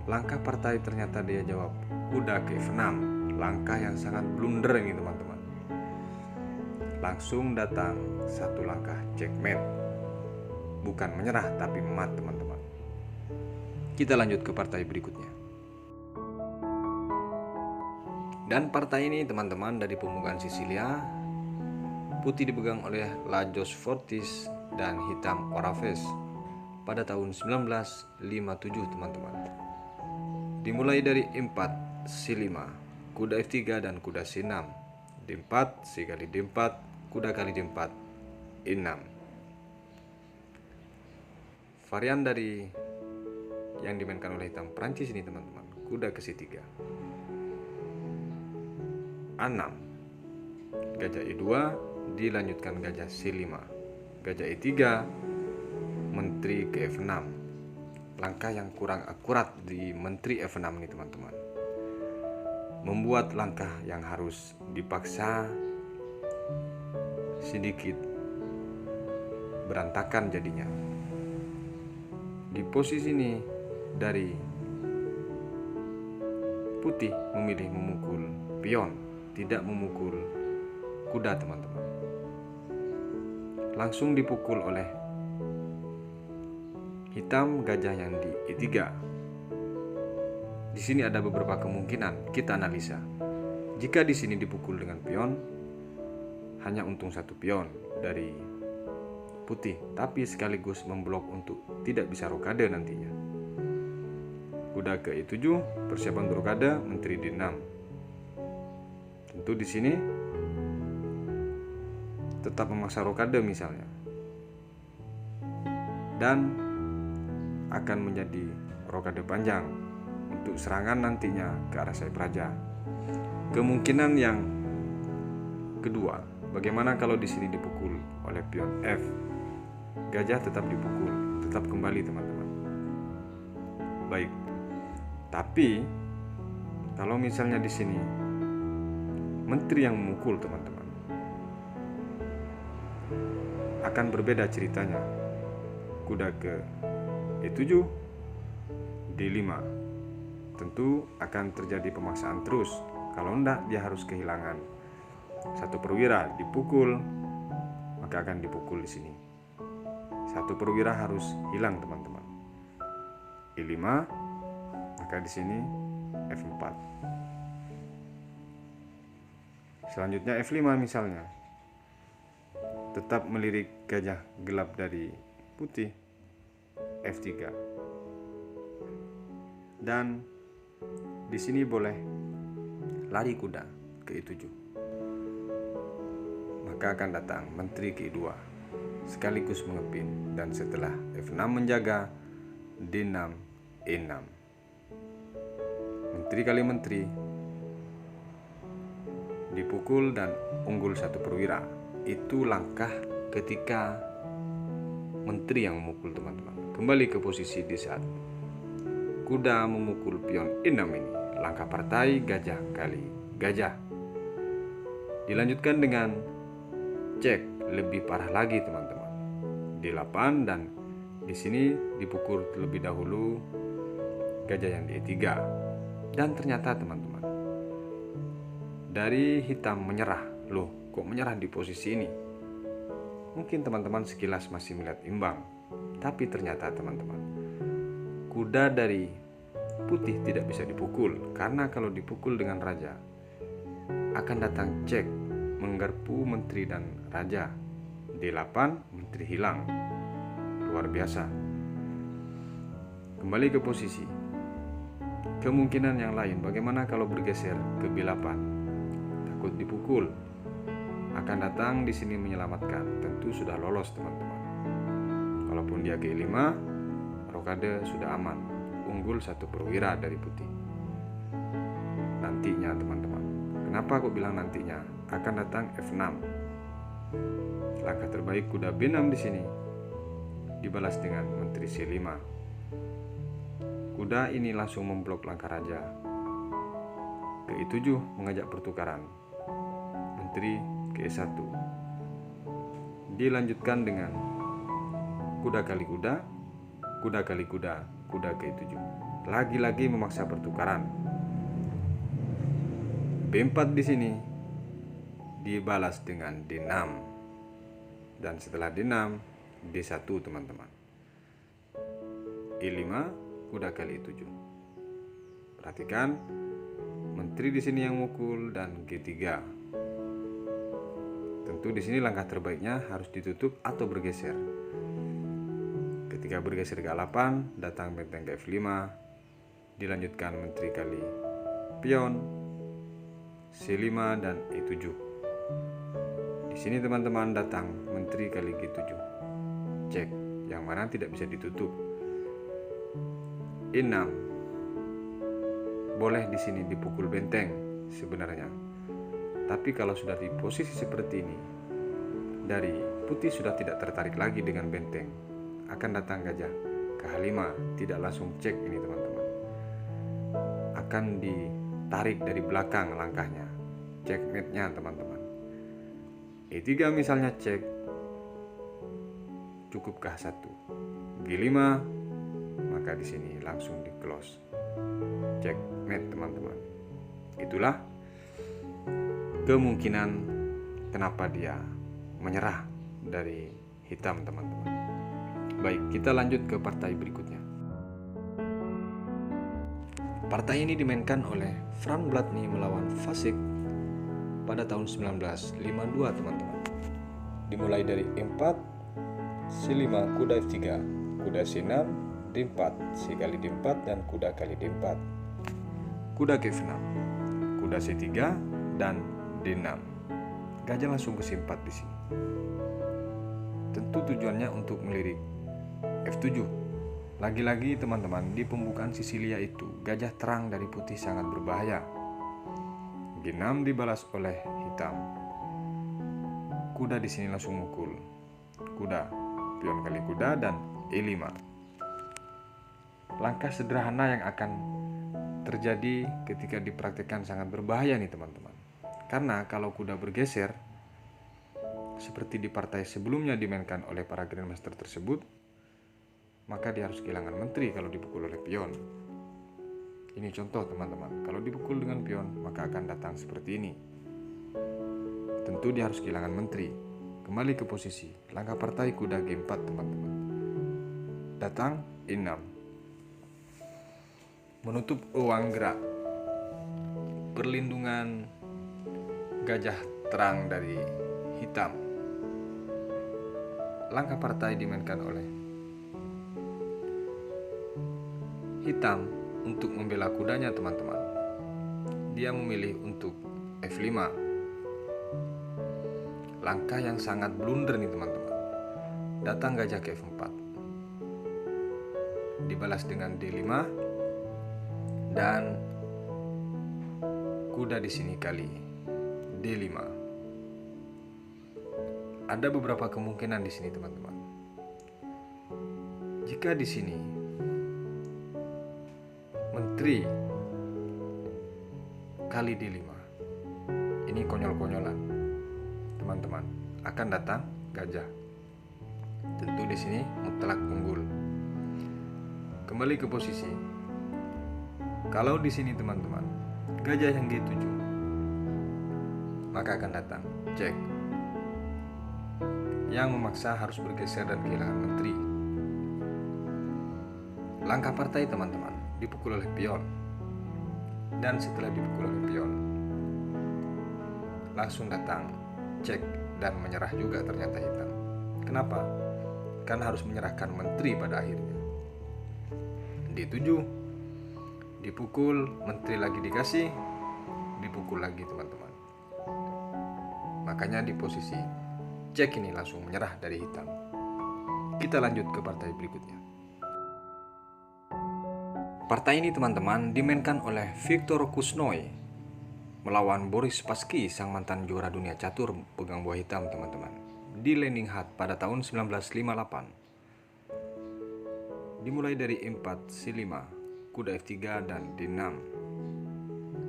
Langkah partai ternyata dia jawab kuda ke F6. Langkah yang sangat blunder ini teman-teman. Langsung datang satu langkah checkmate. Bukan menyerah tapi mat teman-teman. Kita lanjut ke partai berikutnya. Dan partai ini teman-teman dari pembukaan Sisilia, putih dipegang oleh Lajos Fortis dan hitam Oraves pada tahun 1957 teman-teman. Dimulai dari E4, C5, kuda F3 dan kuda C6, D4, C kali D4, kuda kali D4, E6. Varian dari yang dimainkan oleh hitam Prancis ini teman-teman, kuda ke C3, A6, gajah E2, dilanjutkan gajah C5, gajah E3, menteri ke F6. Langkah yang kurang akurat di menteri F6 ini teman-teman, membuat langkah yang harus dipaksa sedikit berantakan jadinya. Di posisi ini dari putih memilih memukul pion, tidak memukul kuda teman-teman. Langsung dipukul oleh hitam gajah yang di E3. Di sini ada beberapa kemungkinan kita analisa. Jika di sini dipukul dengan pion, hanya untung satu pion dari putih, tapi sekaligus memblok untuk tidak bisa rokade nantinya. Kuda ke E7, persiapan berokade, menteri D6. Tentu di sini tetap memaksa rokade misalnya, dan akan menjadi rokade panjang untuk serangan nantinya ke arah sayap raja. Kemungkinan yang kedua, bagaimana kalau di sini dipukul oleh pion F? Gajah tetap dipukul, tetap kembali teman-teman. Baik. Tapi kalau misalnya di sini menteri yang memukul teman-teman, akan berbeda ceritanya. Kuda ke E7, D5. Tentu akan terjadi pemaksaan terus. Kalau enggak, dia harus kehilangan satu perwira. Dipukul, maka akan dipukul di sini. Satu perwira harus hilang teman-teman. E5, maka di sini F4. Selanjutnya F5 misalnya. Tetap melirik gajah gelap dari putih, F3. Dan di sini boleh lari kuda ke E7. Maka akan datang menteri ke E2 sekaligus mengepin, dan setelah F6 menjaga, D6, E6. Menteri kali menteri dipukul dan unggul satu perwira. Itu langkah ketika menteri yang memukul teman-teman. Kembali ke posisi di saat kuda memukul pion E6 ini. Langkah partai gajah kali gajah. Dilanjutkan dengan cek, lebih parah lagi teman-teman. D8, dan di sini dipukul terlebih dahulu gajah yang di E3. Dan ternyata teman-teman, dari hitam menyerah. Loh, kok menyerah di posisi ini? Mungkin teman-teman sekilas masih melihat imbang, tapi ternyata teman-teman, kuda dari putih tidak bisa dipukul, karena kalau dipukul dengan raja akan datang cek, menggarpu menteri dan raja. D8, menteri hilang. Luar biasa. Kembali ke posisi. Kemungkinan yang lain, bagaimana kalau bergeser ke B8? Takut dipukul. Akan datang di sini menyelamatkan. Tentu sudah lolos teman-teman. Kalaupun dia ke E5, rokade sudah aman. Unggul satu perwira dari putih. Nantinya teman-teman. Kenapa aku bilang nantinya? Akan datang F6. Langkah terbaik kuda B6 di sini. Dibalas dengan menteri C5. Kuda ini langsung memblok langkah raja. Ke E7 mengajak pertukaran. Menteri ke E1. Dilanjutkan dengan kuda kali kuda, kuda kali kuda, kuda ke E7. Lagi-lagi memaksa pertukaran. B4 di sini dibalas dengan D6. Dan setelah D6, D1 teman-teman. E5, kuda kali E7. Perhatikan, menteri di sini yang mukul, dan G3. Tentu di sini langkah terbaiknya harus ditutup atau bergeser. Ketika bergeser ke A8, datang benteng ke F5, dilanjutkan menteri kali pion, C5 dan E7. Di sini teman-teman datang menteri kali G7, cek, yang mana tidak bisa ditutup. E6, boleh di sini dipukul benteng sebenarnya. Tapi kalau sudah di posisi seperti ini, dari putih sudah tidak tertarik lagi dengan benteng, akan datang gajah ke H5, tidak langsung cek ini teman-teman. Akan ditarik dari belakang langkahnya, checkmate-nya teman-teman. E3 misalnya cek, cukup ke H1. G5, maka di sini langsung di close, checkmate teman-teman. Itulah kemungkinan kenapa dia menyerah dari hitam teman-teman. Baik, kita lanjut ke partai berikutnya. Partai ini dimainkan oleh Fran Blatny melawan Vasek pada tahun 1952 teman-teman. Dimulai dari E4, C5, kuda F3, kuda C6, D4, C kali D4 dan kuda kali D4. Kuda ke F6, kuda C3 dan D6. Gajah langsung ke C4 di sini. Tentu tujuannya untuk melirik F7. Lagi-lagi teman-teman, di pembukaan Sisilia itu gajah terang dari putih sangat berbahaya. G6 dibalas oleh hitam. Kuda di sini langsung mukul. Kuda, pion kali kuda dan E5. Langkah sederhana yang akan terjadi ketika dipraktikkan sangat berbahaya nih teman-teman. Karena kalau kuda bergeser, seperti di partai sebelumnya dimainkan oleh para grandmaster tersebut, maka dia harus kehilangan menteri kalau dipukul oleh pion. Ini contoh teman-teman, kalau dipukul dengan pion maka akan datang seperti ini. Tentu dia harus kehilangan menteri. Kembali ke posisi, langkah partai kuda G4 teman-teman. Datang E6, menutup ruang gerak, perlindungan gajah terang dari hitam. Langkah partai dimainkan oleh hitam untuk membela kudanya teman-teman. Dia memilih untuk F5. Langkah yang sangat blunder nih teman-teman. Datang gajah ke F4, dibalas dengan D5 dan kuda di sini kali D5. Ada beberapa kemungkinan di sini teman-teman. Jika di sini menteri kali D5, ini konyol-konyolan teman-teman, akan datang gajah. Tentu di sini mutlak unggul. Kembali ke posisi. Kalau di sini teman-teman gajah yang G7, maka akan datang cek, yang memaksa harus bergeser dan kehilangan menteri. Langkah partai teman-teman, dipukul oleh pion. Dan setelah dipukul oleh pion, langsung datang cek dan menyerah juga ternyata hitam. Kenapa? Karena harus menyerahkan menteri pada akhirnya. D7, dipukul, menteri lagi dikasih, dipukul lagi teman-teman. Makanya di posisi cek ini langsung menyerah dari hitam. Kita lanjut ke partai berikutnya. Partai ini teman-teman dimainkan oleh Viktor Kusnoy melawan Boris Spassky, sang mantan juara dunia catur pegang buah hitam teman-teman, di Leningrad pada tahun 1958. Dimulai dari E4, C5, kuda F3 dan D6.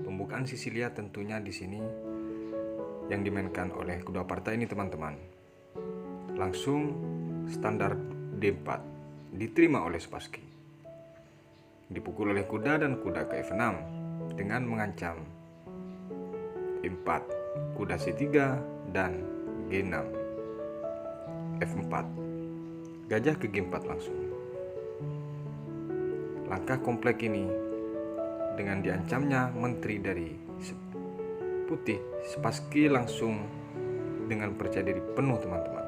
Pembukaan Sisilia tentunya di sini yang dimainkan oleh kedua partai ini teman-teman. Langsung standar D4 diterima oleh Spassky. Dipukul oleh kuda dan kuda ke F6 dengan mengancam E4, kuda C3 dan G6. F4, gajah ke G4 langsung. Langkah kompleks ini dengan diancamnya menteri dari putih, Spassky langsung dengan percaya diri penuh teman-teman.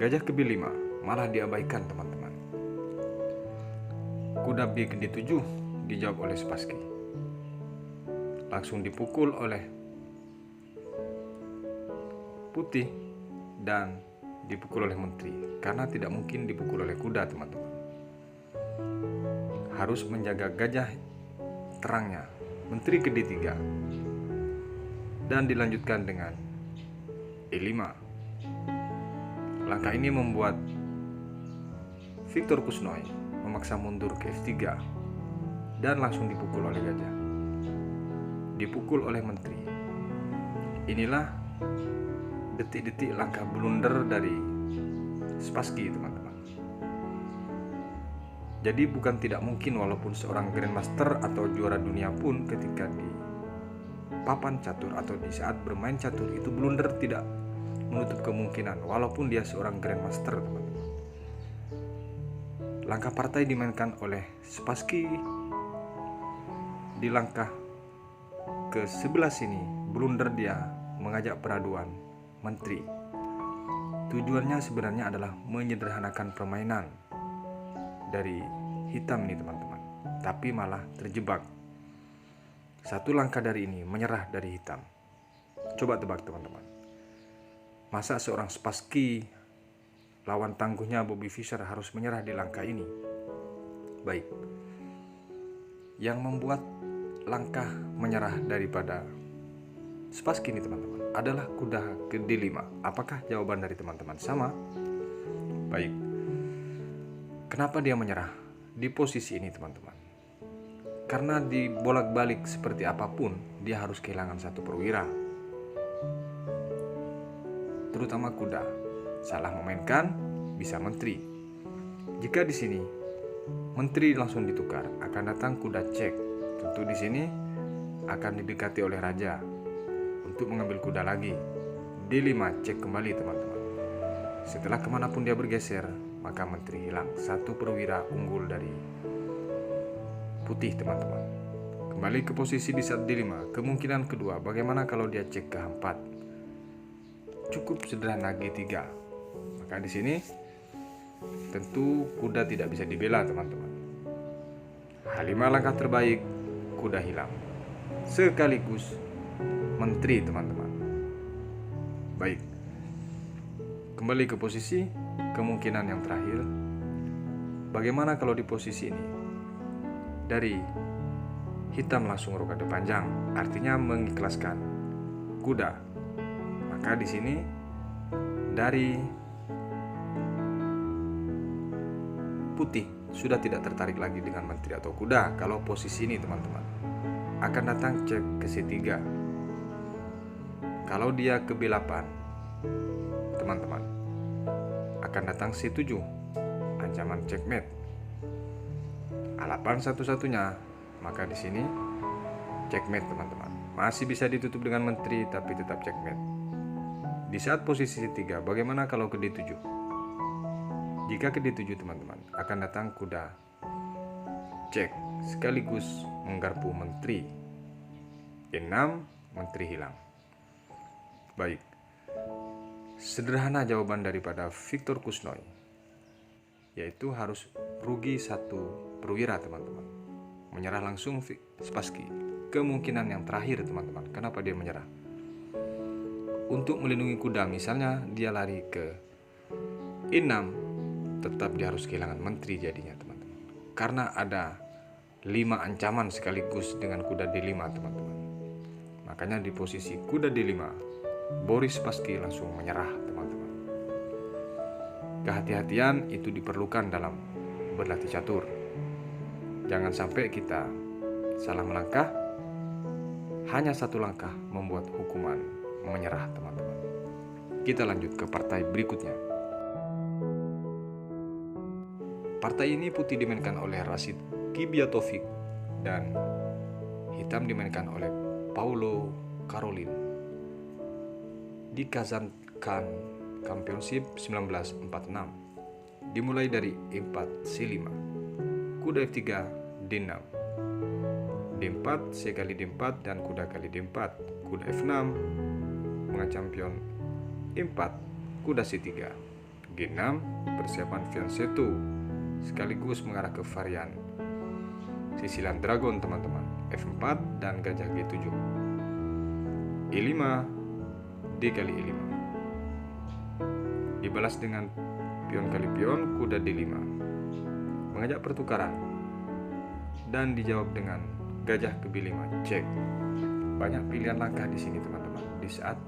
Gajah ke B5 malah diabaikan teman-teman. Kuda B ke D7 dijawab oleh Spassky. Langsung dipukul oleh putih dan dipukul oleh menteri, karena tidak mungkin dipukul oleh kuda teman-teman. Harus menjaga gajah terangnya. Menteri ke D3 dan dilanjutkan dengan E5. Langkah ini membuat Viktor Kusnoi memaksa mundur ke F3 dan langsung dipukul oleh gajah. Dipukul oleh menteri. Inilah detik-detik langkah blunder dari Spassky teman-teman. Jadi bukan tidak mungkin walaupun seorang grandmaster atau juara dunia pun ketika di papan catur atau di saat bermain catur itu blunder tidak menutup kemungkinan walaupun dia seorang grandmaster teman-teman. Langkah partai dimainkan oleh Spassky di langkah ke-11 ini. Blunder dia mengajak peraduan menteri. Tujuannya sebenarnya adalah menyederhanakan permainan dari hitam nih teman-teman, tapi malah terjebak. Satu langkah dari ini menyerah dari hitam. Coba tebak teman-teman, masa seorang Spassky lawan tangguhnya Bobby Fischer harus menyerah di langkah ini? Baik, yang membuat langkah menyerah daripada Spassky ini teman-teman adalah kuda ke D5. Apakah jawaban dari teman-teman sama? Baik, kenapa dia menyerah di posisi ini teman-teman? Karena dibolak-balik seperti apapun dia harus kehilangan satu perwira, terutama kuda. Salah memainkan bisa menteri. Jika di sini menteri langsung ditukar, akan datang kuda cek. Tentu di sini akan didekati oleh raja untuk mengambil kuda lagi. D5 cek kembali teman-teman. Setelah kemanapun dia bergeser, maka menteri hilang. Satu perwira unggul dari putih teman-teman. Kembali ke posisi di saat D5. Kemungkinan kedua, bagaimana kalau dia cek ke H4? Cukup sederhana G3. Maka di sini tentu kuda tidak bisa dibela teman-teman. H5 langkah terbaik, kuda hilang. Sekaligus menteri teman-teman. Baik, kembali ke posisi. Kemungkinan yang terakhir, bagaimana kalau di posisi ini dari hitam langsung rokade panjang, artinya mengikhlaskan kuda. Maka di sini dari putih sudah tidak tertarik lagi dengan menteri atau kuda. Kalau posisi ini teman-teman, akan datang cek ke C3. Kalau dia ke B8 teman-teman, akan datang C7, ancaman checkmate. A8 satu-satunya, maka di sini checkmate teman-teman. Masih bisa ditutup dengan menteri tapi tetap checkmate. Di saat posisi C3, bagaimana kalau ke D7? Jika ke D7 teman-teman, akan datang kuda cek sekaligus menggarpu menteri. E6, menteri hilang. Baik, sederhana jawaban daripada Viktor Kusnoi, yaitu harus rugi satu perwira teman-teman. Menyerah langsung Spassky. Kemungkinan yang terakhir teman-teman, kenapa dia menyerah? Untuk melindungi kuda, misalnya dia lari ke E6, tetap dia harus kehilangan menteri jadinya teman-teman. Karena ada 5 ancaman sekaligus dengan kuda D5 teman-teman. Makanya di posisi kuda D5, Boris Spassky langsung menyerah teman-teman. Kehati-hatian itu diperlukan dalam berlatih catur. Jangan sampai kita salah melangkah, hanya satu langkah membuat hukuman menyerah teman-teman. Kita lanjut ke partai berikutnya. Partai ini putih dimainkan oleh Rashid Kibiatovic dan hitam dimainkan oleh Paulo Karolin di Kazan Championship 1946. Dimulai dari E4 C5, kuda F3 D6, D4, C kali D4, dan kuda kali D4. Kuda F6 mengancam pion E4, kuda C3. G6 persiapan pion C2 sekaligus mengarah ke varian sisilan dragon teman-teman, F4 dan gajah G7. E5, D kali E5 dibalas dengan pion kali pion, kuda D5 mengajak pertukaran dan dijawab dengan gajah ke B5 cek. Banyak pilihan langkah di sini teman-teman di saat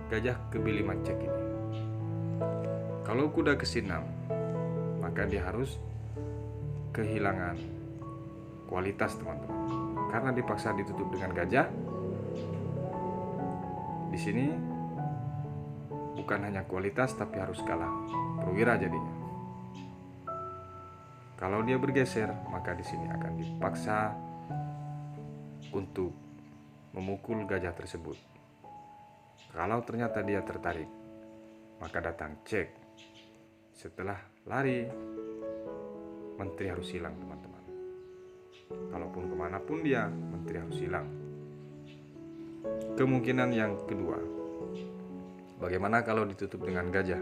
gajah ke B5 cek ini. Kalau kuda ke C6 maka dia harus kehilangan kualitas teman-teman, karena dipaksa ditutup dengan gajah. Di sini bukan hanya kualitas tapi harus kalah perwira jadinya. Kalau dia bergeser maka di sini akan dipaksa untuk memukul gajah tersebut. Kalau ternyata dia tertarik maka datang cek. Setelah lari, menteri harus hilang teman-teman. Kalaupun kemanapun dia, menteri harus hilang. Kemungkinan yang kedua, bagaimana kalau ditutup dengan gajah?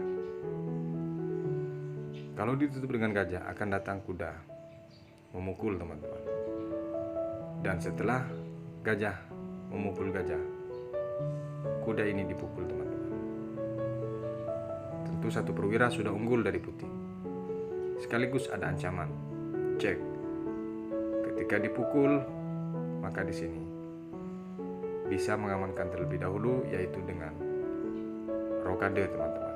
Kalau ditutup dengan gajah akan datang kuda memukul teman-teman. Dan setelah gajah memukul gajah, kuda ini dipukul teman-teman. Tentu satu perwira sudah unggul dari putih. Sekaligus ada ancaman cek. Ketika dipukul, maka di sini bisa mengamankan terlebih dahulu, yaitu dengan rokade teman-teman.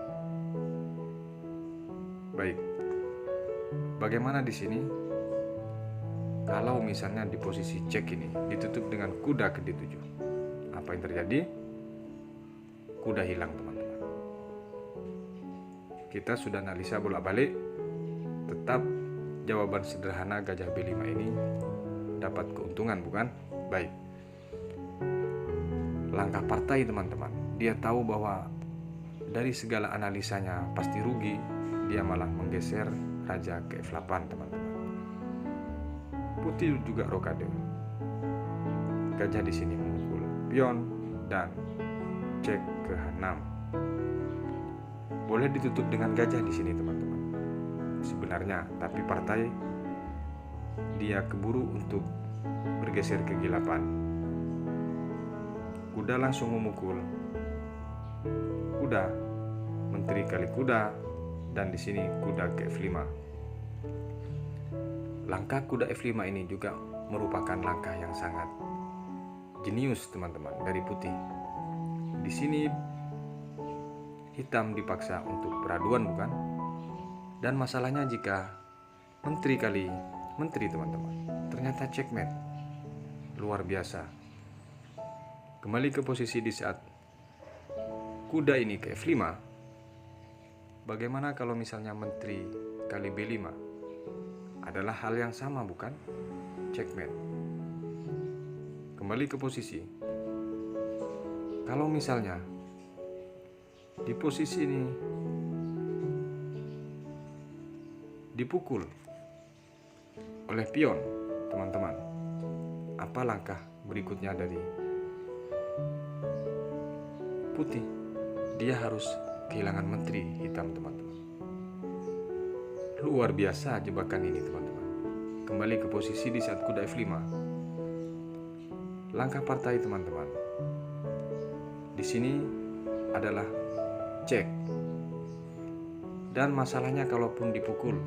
Baik, bagaimana di sini? Kalau misalnya di posisi cek ini ditutup dengan kuda ke D7, apa yang terjadi? Kuda hilang teman-teman. Kita sudah analisa bolak-balik, tetap jawaban sederhana gajah B5 ini dapat keuntungan, bukan? Baik. Langkah partai teman-teman, dia tahu bahwa dari segala analisanya pasti rugi, dia malah menggeser raja ke F8 teman-teman. Putih juga rokade. Gajah di sini memukul pion dan cek ke H6. Boleh ditutup dengan gajah di sini teman-teman. Sebenarnya, tapi partai dia keburu untuk bergeser ke G8. Kuda langsung memukul kuda, menteri kali kuda, dan di sini kuda ke F5. Langkah kuda F5 ini juga merupakan langkah yang sangat jenius teman-teman dari putih. Di sini hitam dipaksa untuk peraduan, bukan? Dan masalahnya jika menteri kali menteri teman-teman, ternyata checkmate. Luar biasa. Kembali ke posisi di saat kuda ini ke F5. Bagaimana kalau misalnya menteri kali B5? Adalah hal yang sama, bukan? Checkmate. Kembali ke posisi. Kalau misalnya di posisi ini dipukul oleh pion, teman-teman, apa langkah berikutnya dari putih? Dia harus kehilangan menteri hitam, teman-teman. Luar biasa jebakan ini, teman-teman. Kembali ke posisi di saat kuda F5. Langkah partai, teman-teman, di sini adalah cek. Dan masalahnya kalaupun dipukul,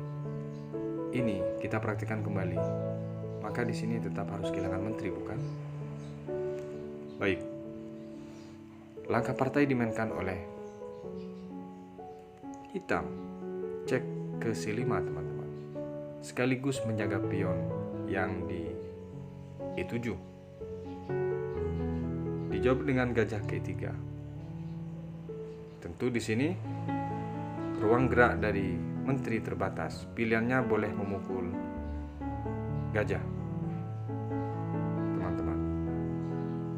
ini kita praktikkan kembali, maka di sini tetap harus kehilangan menteri, bukan? Baik. Langkah partai dimainkan oleh hitam, cek ke C5 teman-teman, sekaligus menjaga pion yang di E7. Dijawab dengan gajah ke E3. Tentu di sini ruang gerak dari menteri terbatas. Pilihannya boleh memukul gajah, teman-teman.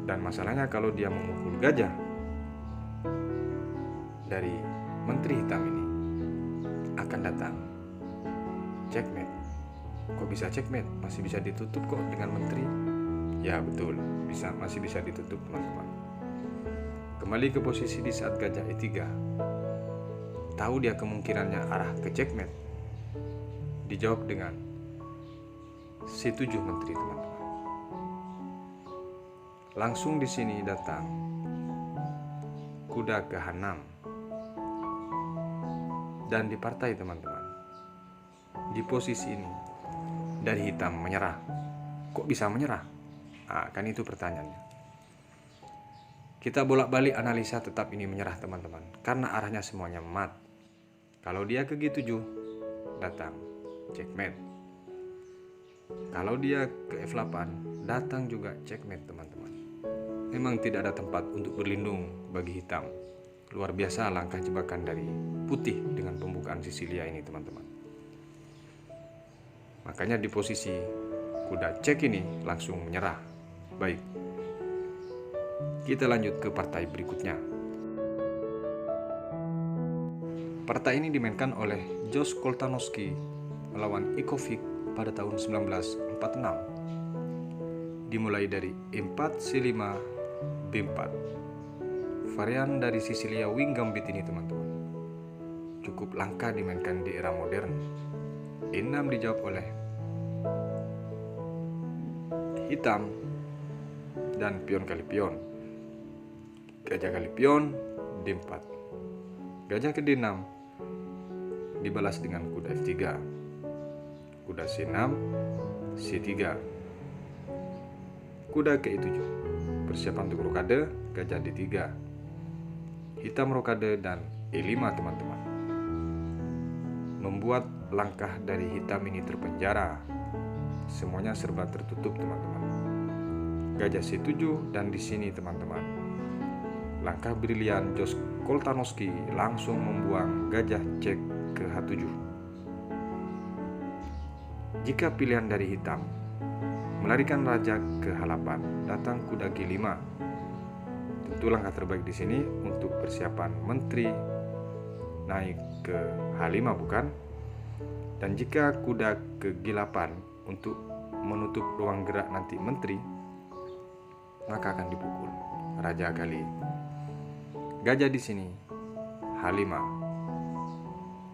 Dan masalahnya kalau dia memukul gajah dari menteri hitam ini, akan datang checkmate. Kok bisa checkmate? Masih bisa ditutup kok dengan menteri? Ya betul, masih bisa ditutup teman-teman. Kembali ke posisi di saat gajah E3. Tahu dia kemungkinannya arah ke checkmate? Dijawab dengan C7 menteri teman-teman. Langsung di sini datang kuda ke H6. Dan di partai teman-teman, di posisi ini dari hitam menyerah. Kok bisa menyerah? Kan itu pertanyaannya. Kita bolak-balik analisa, tetap ini menyerah teman-teman, karena arahnya semuanya mat. Kalau dia ke G7, datang checkmate. Kalau dia ke F8, datang juga checkmate teman-teman. Memang tidak ada tempat untuk berlindung bagi hitam. Luar biasa langkah jebakan dari putih dengan pembukaan Sisilia ini teman-teman. Makanya di posisi kuda cek ini langsung menyerah. Baik, kita lanjut ke partai berikutnya. Partai ini dimainkan oleh Josh Koltanowski melawan Ikovic pada tahun 1946. Dimulai dari E4, C5, B4. Varian dari Sisilia Wing Gambit ini teman-teman cukup langka dimainkan di era modern. E6 dijawab oleh hitam dan pion kali pion. Gajah kali pion, D4. Gajah ke D6 dibalas dengan kuda F3. Kuda C6, C3. Kuda ke E7. Persiapan untuk rokade, gajah D3. Hitam rokade dan E5 teman-teman. Membuat langkah dari hitam ini terpenjara. Semuanya serba tertutup teman-teman. Gajah C7 dan di sini teman-teman, langkah brilian Josh Koltanowski langsung membuang gajah cek ke H7. Jika pilihan dari hitam melarikan raja ke H8, datang kuda G5. Tentu langkah terbaik di sini untuk persiapan menteri naik ke H5 bukan? Dan jika kuda ke G8 untuk menutup ruang gerak nanti menteri, maka akan dipukul raja kali. Gajah di sini H5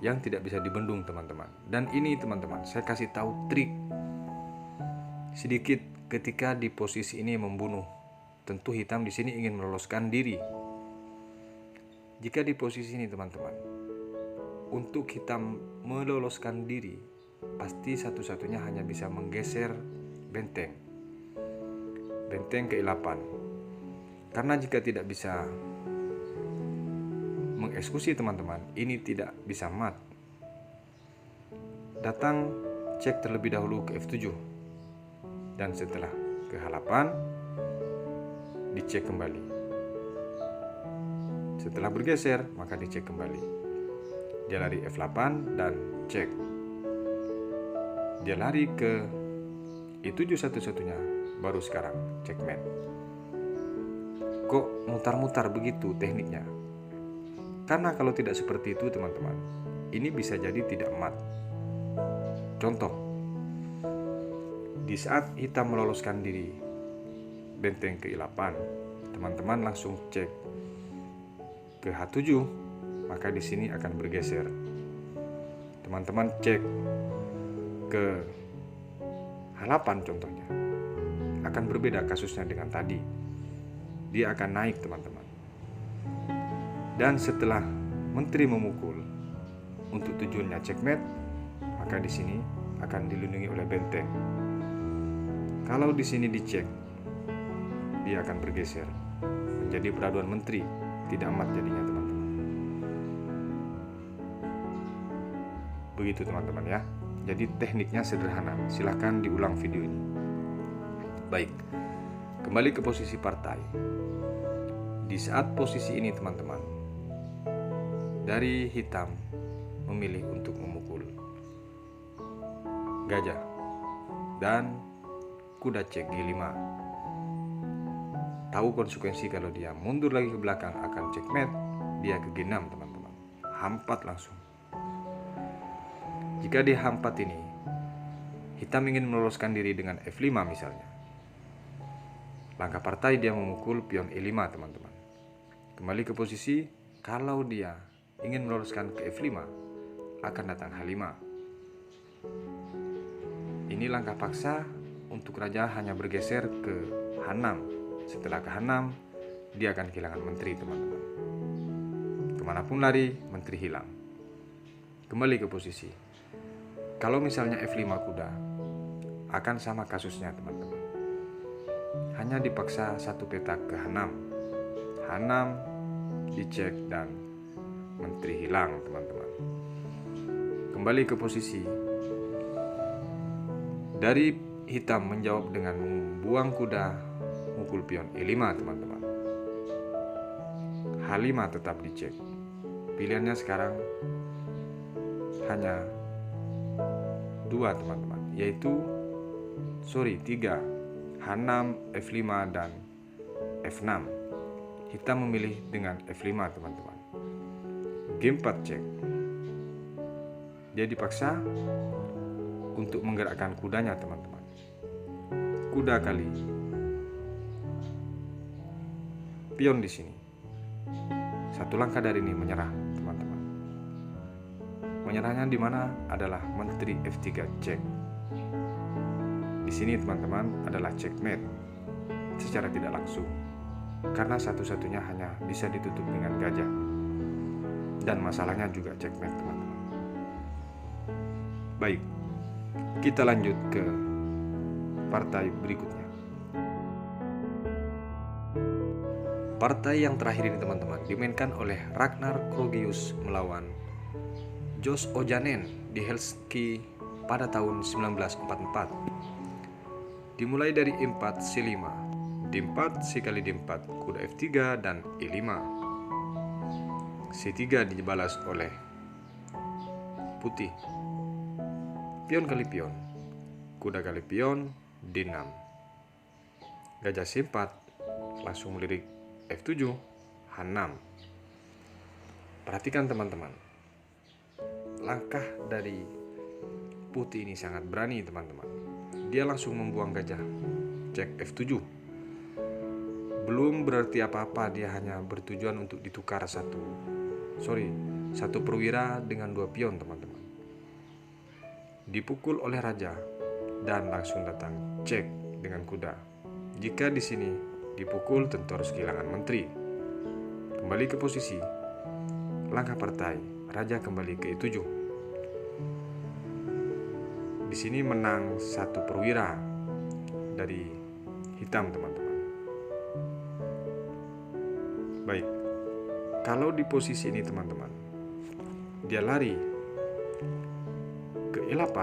yang tidak bisa dibendung teman-teman. Dan ini teman-teman, saya kasih tahu trik sedikit ketika di posisi ini membunuh. Tentu hitam di sini ingin meloloskan diri. Jika di posisi ini teman-teman, untuk hitam meloloskan diri, pasti satu-satunya hanya bisa menggeser benteng ke E8. Karena jika tidak bisa mengeksekusi teman-teman, ini tidak bisa mat. Datang cek terlebih dahulu ke F7. Dan setelah ke H8 dicek kembali. Setelah bergeser, maka dicek kembali. Dia lari F8 dan cek. Dia lari ke E7 satu-satunya, baru sekarang checkmate. Kok mutar-mutar begitu tekniknya? Karena kalau tidak seperti itu teman-teman, ini bisa jadi tidak mat. Contoh, di saat hitam meloloskan diri benteng ke E8, teman-teman langsung cek ke H7, maka di sini akan bergeser. Teman-teman cek ke H8 contohnya, akan berbeda kasusnya dengan tadi. Dia akan naik teman-teman. Dan setelah menteri memukul untuk tujuannya checkmate, maka di sini akan dilindungi oleh benteng. Kalau di sini dicek, dia akan bergeser menjadi peraduan menteri, tidak mat jadinya teman-teman. Begitu teman-teman ya. Jadi tekniknya sederhana. Silahkan diulang video ini. Baik, kembali ke posisi partai. Di saat posisi ini teman-teman, dari hitam memilih untuk memukul gajah dan kuda cek G5. Tahu konsekuensi kalau dia mundur lagi ke belakang akan checkmate, dia ke G6 teman-teman. Hampat langsung. Jika di hampat ini hitam ingin meloloskan diri dengan F5 misalnya. Langkah partai dia memukul pion E5 teman-teman. Kembali ke posisi, kalau dia ingin meloloskan ke F5, akan datang H5. Ini langkah paksa untuk raja hanya bergeser ke H6. Setelah ke H6, dia akan kehilangan menteri teman-teman. Kemanapun lari, menteri hilang. Kembali ke posisi. Kalau misalnya F5 kuda, akan sama kasusnya teman-teman. Hanya dipaksa satu petak ke H6. H6 dicek dan menteri hilang teman-teman. Kembali ke posisi. Dari hitam menjawab dengan membuang kuda mukul pion E5 teman-teman. H5 tetap dicek. Pilihannya sekarang hanya 2 teman-teman, yaitu 3, H6, F5 dan F6. Hitam memilih dengan F5 teman-teman. G4 cek. Dia dipaksa untuk menggerakkan kudanya teman-teman. Kuda kali pion di sini. Satu langkah dari ini menyerah teman-teman. Menyerahnya di mana adalah menteri F3 cek. Di sini teman-teman adalah checkmate secara tidak langsung, karena satu-satunya hanya bisa ditutup dengan gajah, dan masalahnya juga checkmate teman-teman. Baik, kita lanjut ke partai berikutnya. Partai yang terakhir ini teman-teman dimainkan oleh Ragnar Krogius melawan Jos Ojanen di Helsinki pada tahun 1944. Dimulai dari E4 C5, D4 C kali D4, kuda F3 dan E5. C3 dibalas oleh putih. Pion kali pion, kuda kali pion, D6. Gajah C4 langsung melirik F7, H6. Perhatikan teman-teman, langkah dari putih ini sangat berani teman-teman. Dia langsung membuang gajah, cek F7. Belum berarti apa-apa, dia hanya bertujuan untuk ditukar satu perwira dengan 2 pion teman-teman. Dipukul oleh raja dan langsung datang cek dengan kuda. Jika di sini dipukul tentu harus kehilangan menteri. Kembali ke posisi. Langkah partai, raja kembali ke E7. Di sini menang 1 perwira dari hitam teman-teman. Baik, kalau di posisi ini teman-teman, dia lari ke E8,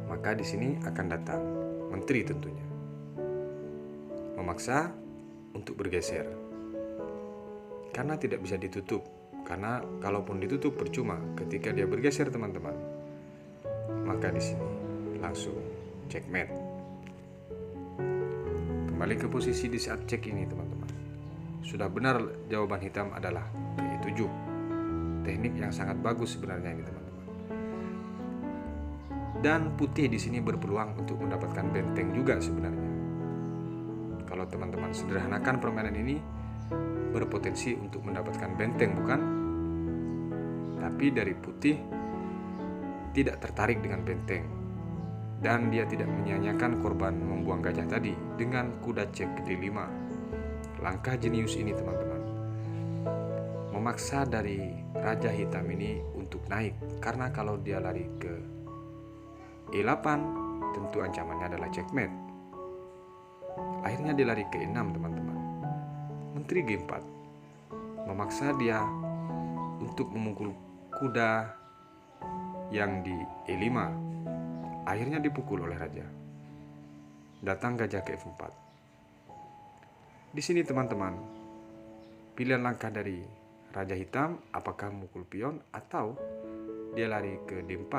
maka di sini akan datang menteri tentunya, memaksa untuk bergeser, karena tidak bisa ditutup. Karena kalaupun ditutup percuma, ketika dia bergeser teman-teman, maka di sini langsung checkmate. Kembali ke posisi di saat cek ini teman-teman. Sudah benar jawaban hitam adalah E7. Teknik yang sangat bagus sebenarnya ini teman-teman. Dan putih di sini berpeluang untuk mendapatkan benteng juga sebenarnya. Kalau teman-teman sederhanakan permainan ini, berpotensi untuk mendapatkan benteng bukan? Tapi dari putih tidak tertarik dengan benteng, dan dia tidak menyia-nyiakan korban membuang gajah tadi dengan kuda cek D5. Langkah jenius ini teman-teman memaksa dari raja hitam ini untuk naik, karena kalau dia lari ke E8 tentu ancamannya adalah checkmate. Akhirnya dia lari ke E6 teman-teman. Menteri G4 memaksa dia untuk memukul kuda yang di E5. Akhirnya dipukul oleh raja. Datang gajah ke F4. Di sini teman-teman, pilihan langkah dari raja hitam apakah memukul pion atau dia lari ke D4.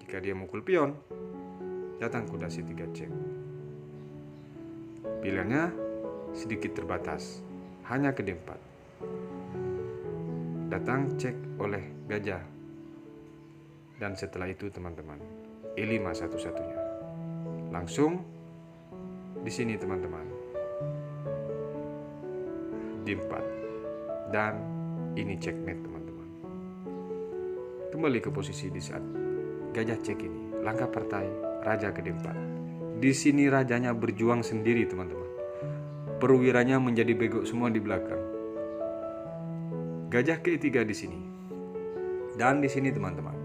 Jika dia memukul pion, datang kuda C3 cek. Pilihannya sedikit terbatas, hanya ke D4. Datang cek oleh gajah. Dan setelah itu teman-teman, E5 satu-satunya. Langsung di sini teman-teman, D4, dan ini checkmate teman-teman. Kembali ke posisi di saat gajah cek ini. Langkah partai raja ke D4. Di sini rajanya berjuang sendiri teman-teman. Perwiranya menjadi bego semua di belakang. Gajah ke E3 di sini. Dan di sini teman-teman,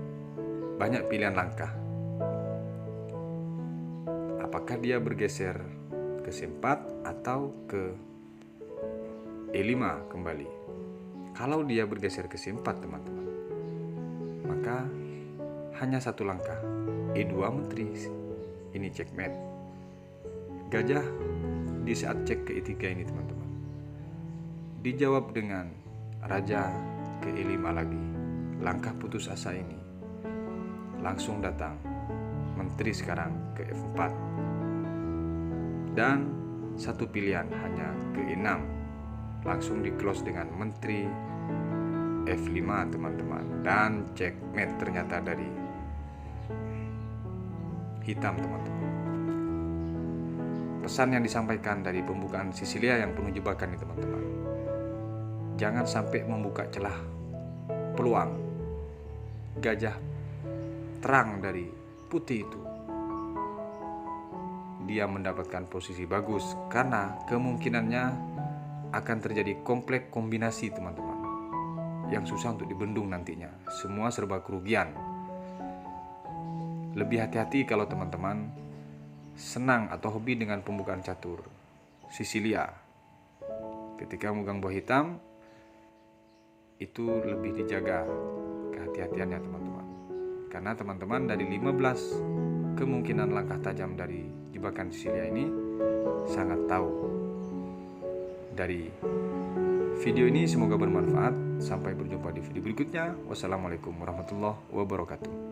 banyak pilihan langkah. Apakah dia bergeser ke C4 atau ke E5 kembali? Kalau dia bergeser ke C4 teman-teman, maka hanya satu langkah, E2 menteri. Ini checkmate. Gajah di saat cek ke E3 ini teman-teman, dijawab dengan raja ke E5 lagi. Langkah putus asa ini langsung datang, menteri sekarang ke F4, dan satu pilihan hanya ke E6, langsung di close dengan menteri F5 teman-teman, dan checkmate ternyata dari hitam teman-teman. Pesan yang disampaikan dari pembukaan Sisilia yang penuh jebakan ini teman-teman, jangan sampai membuka celah peluang gajah terang dari putih itu, dia mendapatkan posisi bagus, karena kemungkinannya akan terjadi kompleks kombinasi teman-teman yang susah untuk dibendung nantinya. Semua serba kerugian. Lebih hati-hati kalau teman-teman senang atau hobi dengan pembukaan catur Sisilia. Ketika memegang buah hitam, itu lebih dijaga kehati-hatiannya teman-teman. Karena teman-teman dari 15 kemungkinan langkah tajam dari jebakan Sisilia ini sangat tahu. Dari video ini semoga bermanfaat. Sampai berjumpa di video berikutnya. Wassalamualaikum warahmatullahi wabarakatuh.